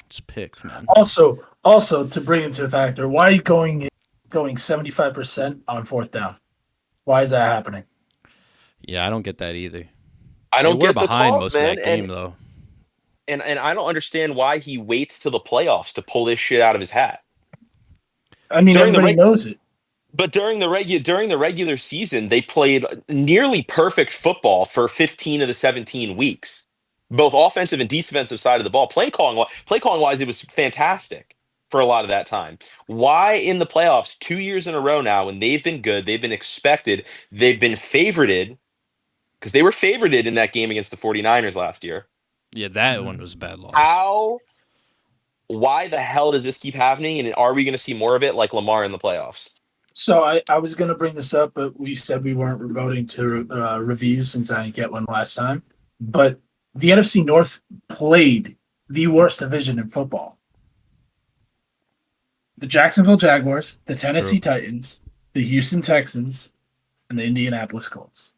[SPEAKER 2] Just picked, man.
[SPEAKER 1] Also, to bring into a factor, why are you going 75% on fourth down? Why is that happening?
[SPEAKER 2] Yeah, I don't get that either.
[SPEAKER 3] I
[SPEAKER 2] They
[SPEAKER 3] don't
[SPEAKER 2] were
[SPEAKER 3] get the
[SPEAKER 2] behind
[SPEAKER 3] calls,
[SPEAKER 2] most of
[SPEAKER 3] man,
[SPEAKER 2] that game, though.
[SPEAKER 3] and I don't understand why he waits till the playoffs to pull this shit out of his hat.
[SPEAKER 1] I mean,
[SPEAKER 3] During the
[SPEAKER 1] everybody
[SPEAKER 3] reg-
[SPEAKER 1] knows it.
[SPEAKER 3] but during the regular season, they played nearly perfect football for 15 of the 17 weeks, both offensive and defensive side of the ball. Play calling wise, it was fantastic for a lot of that time. Why in the playoffs 2 years in a row now, when they've been good, they've been expected, they've been favorited because they were favorited in that game against the 49ers last year.
[SPEAKER 2] Yeah, that one was a bad loss.
[SPEAKER 3] How why the hell does this keep happening? And are we going to see more of it like Lamar in the playoffs?
[SPEAKER 1] So I was going to bring this up, but we said we weren't voting to review since I didn't get one last time. But the NFC North played the worst division in football. The Jacksonville Jaguars, the
[SPEAKER 2] True.
[SPEAKER 1] Tennessee Titans, the Houston Texans, and the Indianapolis Colts.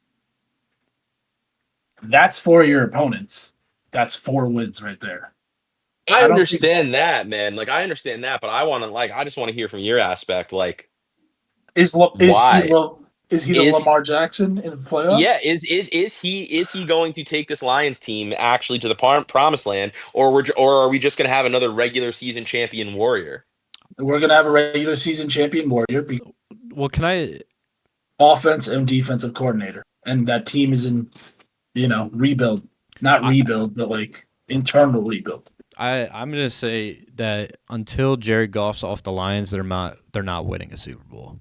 [SPEAKER 1] That's for your opponents. That's 4 wins right there.
[SPEAKER 3] I
[SPEAKER 1] I don't think
[SPEAKER 3] understand that, man. Like I understand that, but I just want to hear from your aspect. Like, Why?
[SPEAKER 1] Is he the
[SPEAKER 3] Is
[SPEAKER 1] Lamar Jackson in the
[SPEAKER 3] Yeah,
[SPEAKER 1] playoffs?
[SPEAKER 3] is he going to take this Lions team actually to the promised land, or are we just going to have another regular season champion Warrior?
[SPEAKER 1] We're gonna have a regular season champion Warrior,
[SPEAKER 2] Well, can I?
[SPEAKER 1] offense and defensive coordinator, and that team is in rebuild, not
[SPEAKER 2] I
[SPEAKER 1] rebuild, but like internal rebuild.
[SPEAKER 2] I'm gonna say that until Jared Goff's off the Lions, they're not winning a Super Bowl.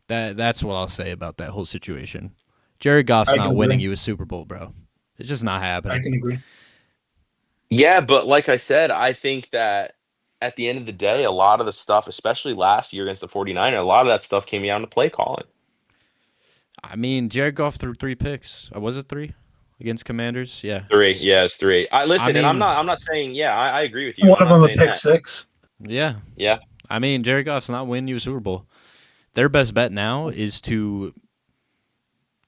[SPEAKER 2] That's what I'll say about that whole situation. Jared Goff's
[SPEAKER 1] I can
[SPEAKER 2] not winning
[SPEAKER 1] agree.
[SPEAKER 2] you a Super Bowl, bro. It's just not
[SPEAKER 1] I can
[SPEAKER 2] happening.
[SPEAKER 1] agree.
[SPEAKER 3] Yeah, but like I said, I think that at the end of the day, a lot of the stuff, especially last year against the 49ers, a lot of that stuff came down to play calling.
[SPEAKER 2] I mean, Jared Goff threw 3 picks. Was it 3 against Commanders? Yeah.
[SPEAKER 3] Three, yeah, it's three. I
[SPEAKER 2] I
[SPEAKER 3] listen, and I'm
[SPEAKER 2] mean,
[SPEAKER 3] not I'm not saying, yeah, I agree with you.
[SPEAKER 1] One
[SPEAKER 3] I'm
[SPEAKER 1] of
[SPEAKER 3] not
[SPEAKER 1] them a
[SPEAKER 3] saying
[SPEAKER 1] pick
[SPEAKER 3] that.
[SPEAKER 1] six.
[SPEAKER 2] yeah.
[SPEAKER 3] Yeah.
[SPEAKER 2] I mean, Jared Goff's not winning you a Super Bowl. Their best bet now is to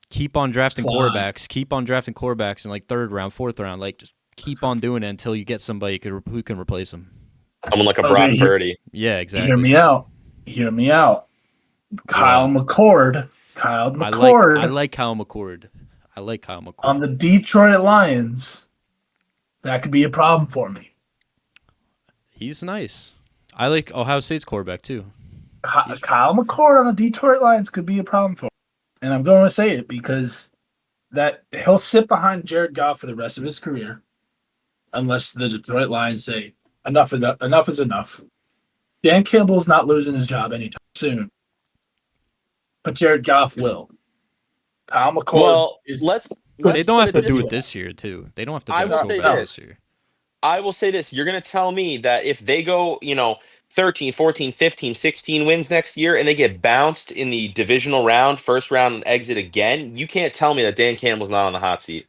[SPEAKER 2] keep on drafting
[SPEAKER 1] Slide.
[SPEAKER 2] quarterbacks, keep on drafting quarterbacks in like third round, fourth round. Like, just keep on doing it until you get somebody who can replace him.
[SPEAKER 3] Someone like a
[SPEAKER 1] Okay,
[SPEAKER 3] Brock Purdy.
[SPEAKER 2] Yeah,
[SPEAKER 1] hear
[SPEAKER 2] exactly.
[SPEAKER 1] me out. Hear me out.
[SPEAKER 2] What?
[SPEAKER 1] Kyle McCord. Kyle
[SPEAKER 2] I
[SPEAKER 1] McCord
[SPEAKER 2] like Kyle McCord. I like Kyle
[SPEAKER 1] on
[SPEAKER 2] McCord.
[SPEAKER 1] the Detroit Lions. That could be a problem for me.
[SPEAKER 2] He's nice. I like Ohio State's quarterback too. He's
[SPEAKER 1] Kyle McCord on the Detroit Lions could be a problem for me. And I'm going to say it because that he'll sit behind Jared Goff for the rest of his career unless the Detroit Lions say enough is enough. Dan Campbell's not losing his job anytime soon, but Jared Goff will. Kyle McCord
[SPEAKER 3] Well,
[SPEAKER 1] is
[SPEAKER 3] let's
[SPEAKER 1] could
[SPEAKER 2] they
[SPEAKER 3] let's
[SPEAKER 2] don't
[SPEAKER 3] put
[SPEAKER 2] have
[SPEAKER 3] it
[SPEAKER 2] to do
[SPEAKER 3] this
[SPEAKER 2] it
[SPEAKER 3] way.
[SPEAKER 2] this year too. They don't have to
[SPEAKER 3] I
[SPEAKER 2] draft
[SPEAKER 3] will
[SPEAKER 2] a
[SPEAKER 3] say
[SPEAKER 2] quarterback
[SPEAKER 1] no.
[SPEAKER 2] this
[SPEAKER 3] this.
[SPEAKER 2] year.
[SPEAKER 3] I will say this. You're going to tell me that if they go, 13, 14, 15, 16 wins next year and they get bounced in the divisional round, first round exit again, you can't tell me that Dan Campbell's not on the hot seat.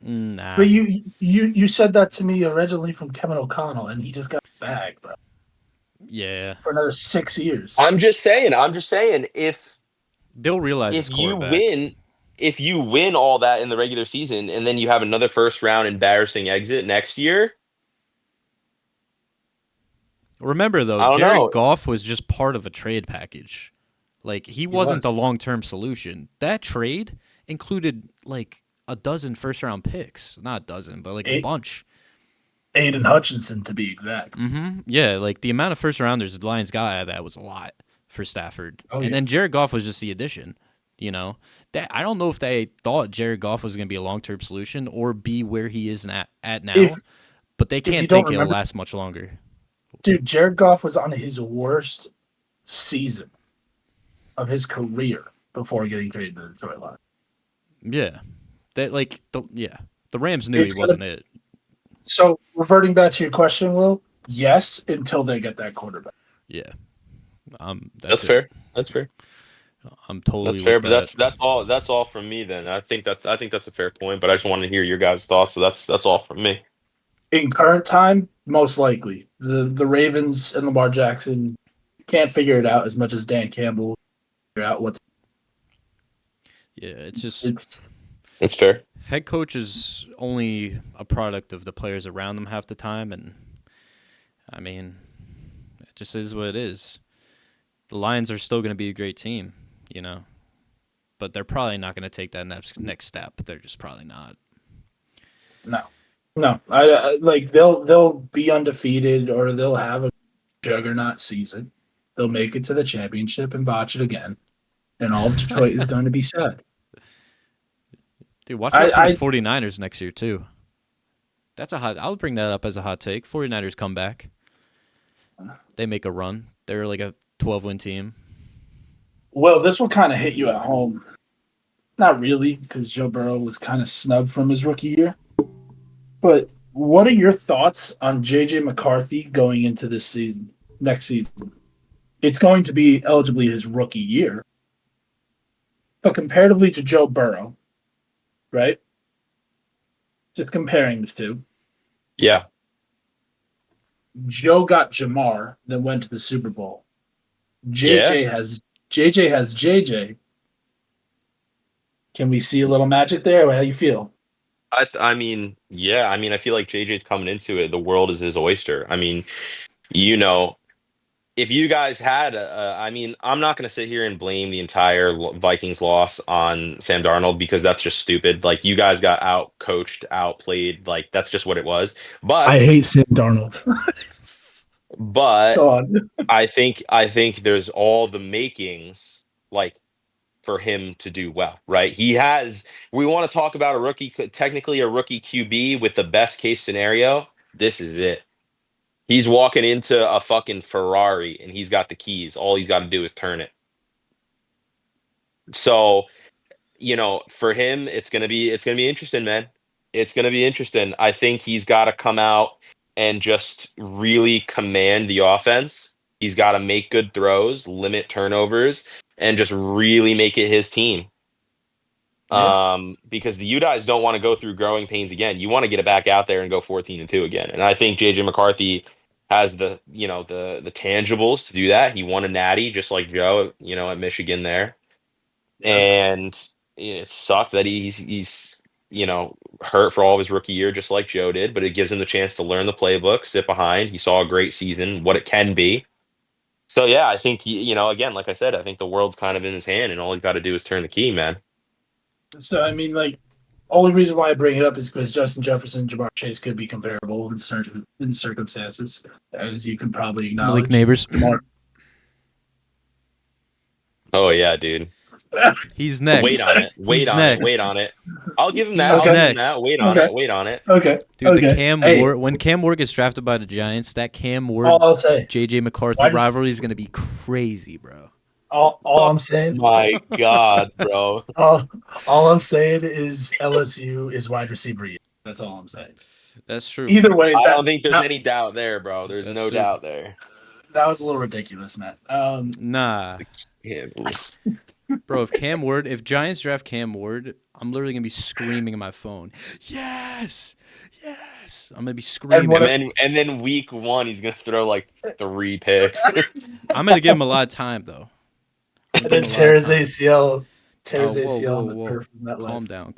[SPEAKER 2] Nah.
[SPEAKER 1] But you said that to me originally from Kevin O'Connell, and he just got bagged, bro,
[SPEAKER 2] Yeah.
[SPEAKER 1] for another 6 years.
[SPEAKER 3] I'm just saying,
[SPEAKER 2] They'll realize
[SPEAKER 3] if
[SPEAKER 2] it's
[SPEAKER 3] you
[SPEAKER 2] quarterback.
[SPEAKER 3] win, if you win all that in the regular season and then you have another first round embarrassing exit next year,
[SPEAKER 2] Remember though,
[SPEAKER 3] I don't
[SPEAKER 2] Jared
[SPEAKER 3] know.
[SPEAKER 2] Goff was just part of a trade package. Like he
[SPEAKER 1] He
[SPEAKER 2] wasn't the
[SPEAKER 1] was
[SPEAKER 2] long-term solution. That trade included like a dozen first-round picks. Not a dozen, but like a
[SPEAKER 1] A-
[SPEAKER 2] bunch.
[SPEAKER 1] Aiden Hutchinson to be exact.
[SPEAKER 2] Yeah, like the amount of first rounders the Lions got out of that was a lot for Stafford.
[SPEAKER 1] Oh
[SPEAKER 2] And
[SPEAKER 1] yeah,
[SPEAKER 2] then Jared Goff was just the addition. That I don't know if they thought Jared Goff was going to be a long-term solution or be where he is at
[SPEAKER 1] if
[SPEAKER 2] now, but they
[SPEAKER 1] if you
[SPEAKER 2] can't
[SPEAKER 1] don't
[SPEAKER 2] think it'll
[SPEAKER 1] remember,
[SPEAKER 2] last much longer.
[SPEAKER 1] dude, Jared Goff was on his worst season of his career before getting traded to the Detroit Lions.
[SPEAKER 2] Yeah. The Rams knew he
[SPEAKER 1] It's gonna
[SPEAKER 2] wasn't it.
[SPEAKER 1] So reverting back to your question, Will, yes, until they get that quarterback.
[SPEAKER 2] Yeah. That's
[SPEAKER 3] That's
[SPEAKER 2] it.
[SPEAKER 3] fair. That's fair.
[SPEAKER 2] I'm
[SPEAKER 3] That's
[SPEAKER 2] totally
[SPEAKER 3] fair,
[SPEAKER 2] with
[SPEAKER 3] but
[SPEAKER 2] that.
[SPEAKER 3] that's all from me then. I think that's a fair point, but I just wanted to hear your guys' thoughts, so that's all from me.
[SPEAKER 1] In current time, most likely the Ravens and Lamar Jackson can't figure it out as much as Dan Campbell figure out what's
[SPEAKER 2] Yeah, it's
[SPEAKER 1] it's,
[SPEAKER 2] just
[SPEAKER 1] it's
[SPEAKER 3] That's fair.
[SPEAKER 2] head coach is only a product of the players around them half the time, and I mean, it just is what it is. The Lions are still going to be a great team, you know, but they're probably not going to take that next step. They're just probably not.
[SPEAKER 1] no, no. I like they'll be undefeated or they'll have a juggernaut season. They'll make it to the championship and botch it again, and all of Detroit is going to be sad.
[SPEAKER 2] Dude, watch out for the
[SPEAKER 1] I
[SPEAKER 2] 49ers next year too. I'll bring that up as a hot take. 49ers come back. They make a run. They're like a 12-win team.
[SPEAKER 1] Well, this will kind of hit you at home. Not really, because Joe Burrow was kind of snubbed from his rookie year. But what are your thoughts on JJ McCarthy going into this season, next season? It's going to be eligibly his rookie year. But comparatively to Joe Burrow, right? Just comparing these two.
[SPEAKER 3] Yeah.
[SPEAKER 1] Joe got Jamar, then went to the Super Bowl.
[SPEAKER 3] Yeah.
[SPEAKER 1] JJ has JJ. Can we see a little magic there? How do you feel?
[SPEAKER 3] I mean, yeah, I mean, I feel like JJ's coming into it. The world is his oyster. I mean, you know, if you guys had, I mean, I'm not going to sit here and blame the entire Vikings loss on Sam Darnold because that's just stupid. Like, you guys got out coached, outplayed. Like, that's just what it was.
[SPEAKER 1] I
[SPEAKER 3] But,
[SPEAKER 1] hate Sam Darnold.
[SPEAKER 3] but
[SPEAKER 1] Go on.
[SPEAKER 3] I think there's all the makings, like, for him to do well, right? He has. We want to talk about a rookie, technically a rookie QB with the best case scenario. This is it. He's walking into a fucking Ferrari and he's got the keys. All he's got to do is turn it. So, for him, it's gonna be interesting, man. It's gonna be interesting. I think he's got to come out and just really command the offense. He's got to make good throws, limit turnovers, and just really make it his team.
[SPEAKER 1] Yeah.
[SPEAKER 3] Because the UDIs don't want to go through growing pains again. You want to get it back out there and go 14-2 again. And I think JJ McCarthy has the tangibles to do that. He won a natty just like Joe, at Michigan there.
[SPEAKER 1] Yeah.
[SPEAKER 3] And it sucked that he's hurt for all of his rookie year just like Joe did, but it gives him the chance to learn the playbook, sit behind. He saw a great season, what it can be. So yeah, I think again, like I said, I think the world's kind of in his hand and all he's got to do is turn the key, man.
[SPEAKER 1] So I mean, like, only reason why I bring it up is because Justin Jefferson and Jamar Chase could be comparable in circumstances, as you can probably acknowledge.
[SPEAKER 2] Malik Neighbors.
[SPEAKER 1] Jamar.
[SPEAKER 3] Oh yeah, dude.
[SPEAKER 2] He's next.
[SPEAKER 3] Wait on it. Wait
[SPEAKER 2] He's
[SPEAKER 3] on
[SPEAKER 2] next.
[SPEAKER 3] it. Wait on it. I'll give him that.
[SPEAKER 2] He's
[SPEAKER 3] I'll give him
[SPEAKER 2] next.
[SPEAKER 3] that. Wait on
[SPEAKER 1] Okay.
[SPEAKER 3] it. Wait on it.
[SPEAKER 1] Okay.
[SPEAKER 2] Dude,
[SPEAKER 1] okay.
[SPEAKER 2] the Cam
[SPEAKER 1] Hey,
[SPEAKER 2] Ward, when Cam Ward gets drafted by the Giants, that Cam Ward
[SPEAKER 1] all I'll say,
[SPEAKER 2] JJ McCarthy
[SPEAKER 1] Why did-
[SPEAKER 2] rivalry is gonna be crazy, bro.
[SPEAKER 1] all I'm saying,
[SPEAKER 3] My God, bro.
[SPEAKER 1] all I'm saying is LSU is wide receiver. That's all I'm saying.
[SPEAKER 2] That's true.
[SPEAKER 1] Either way,
[SPEAKER 3] I
[SPEAKER 1] that,
[SPEAKER 3] don't think there's
[SPEAKER 1] that,
[SPEAKER 3] any doubt there, bro. There's
[SPEAKER 2] That's
[SPEAKER 3] no
[SPEAKER 2] true.
[SPEAKER 3] doubt there.
[SPEAKER 1] that was a little ridiculous, Matt.
[SPEAKER 2] Nah,
[SPEAKER 3] Yeah.
[SPEAKER 2] bro. If Giants draft Cam Ward, I'm literally gonna be screaming in my phone. Yes, yes. I'm gonna be screaming.
[SPEAKER 3] And then week 1, he's gonna throw like 3 picks.
[SPEAKER 2] I'm gonna give him a lot of time though. I'm
[SPEAKER 1] And
[SPEAKER 2] gonna
[SPEAKER 1] then
[SPEAKER 2] give him a lot of
[SPEAKER 1] tears
[SPEAKER 2] time.
[SPEAKER 1] ACL,
[SPEAKER 2] Whoa,
[SPEAKER 1] on the turf from that
[SPEAKER 2] Calm
[SPEAKER 1] life.
[SPEAKER 2] down.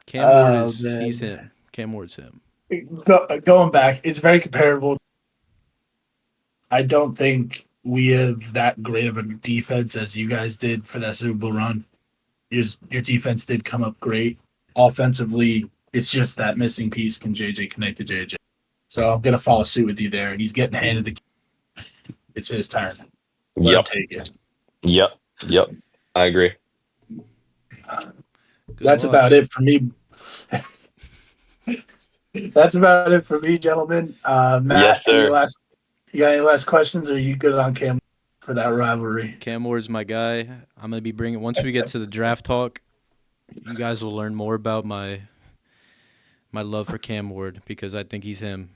[SPEAKER 2] Cam Ward is
[SPEAKER 1] man.
[SPEAKER 2] he's him. Cam Ward's him.
[SPEAKER 1] Going back, it's very comparable. I don't think we have that great of a defense as you guys did for that Super Bowl run. Your defense did come up great. Offensively, it's just that missing piece. Can JJ connect to JJ? So I'm gonna follow suit with you there. He's getting handed the key. It's his turn. Let him take it.
[SPEAKER 3] Yep. I agree.
[SPEAKER 2] Good
[SPEAKER 1] That's
[SPEAKER 2] luck.
[SPEAKER 1] about it for me. That's about it for me, gentlemen. Matt,
[SPEAKER 3] Yes, sir.
[SPEAKER 1] you got any last questions, or are you good on Cam for that rivalry?
[SPEAKER 2] Cam Ward's my guy. I'm gonna be bringing once we get to the draft talk. You guys will learn more about my love for Cam Ward because I think he's him.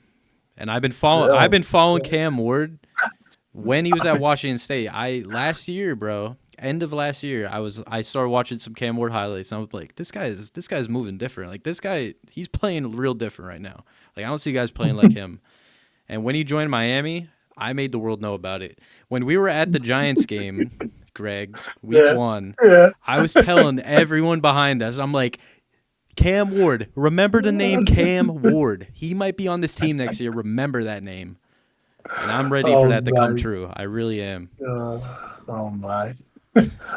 [SPEAKER 2] And I've been following Cam Ward when he was at Washington State. Last year, bro, end of last year, I started watching some Cam Ward highlights and I was like, this guy's moving different. Like this guy, he's playing real different right now. Like I don't see guys playing like him. And when he joined Miami, I made the world know about it. When we were at the Giants game, Greg, week 1, I was telling everyone behind us, I'm like, Cam Ward, remember the name Cam Ward. He might be on this team next year. Remember that name. And I'm ready for that to come true. I really am.
[SPEAKER 1] Oh, my.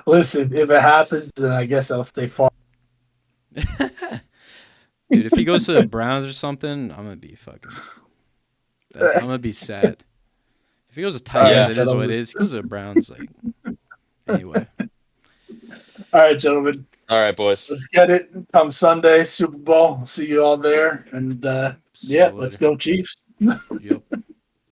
[SPEAKER 1] Listen, if it happens, then I guess I'll stay far.
[SPEAKER 2] Dude, if he goes to the Browns or something, I'm going to be sad. If he goes to Titans, it is what it is. If he goes to the Browns, like, anyway.
[SPEAKER 1] All right, gentlemen.
[SPEAKER 3] All right, boys.
[SPEAKER 1] Let's get it. Come Sunday, Super Bowl. See you all there. And, yeah, let's go Chiefs.
[SPEAKER 2] Yo.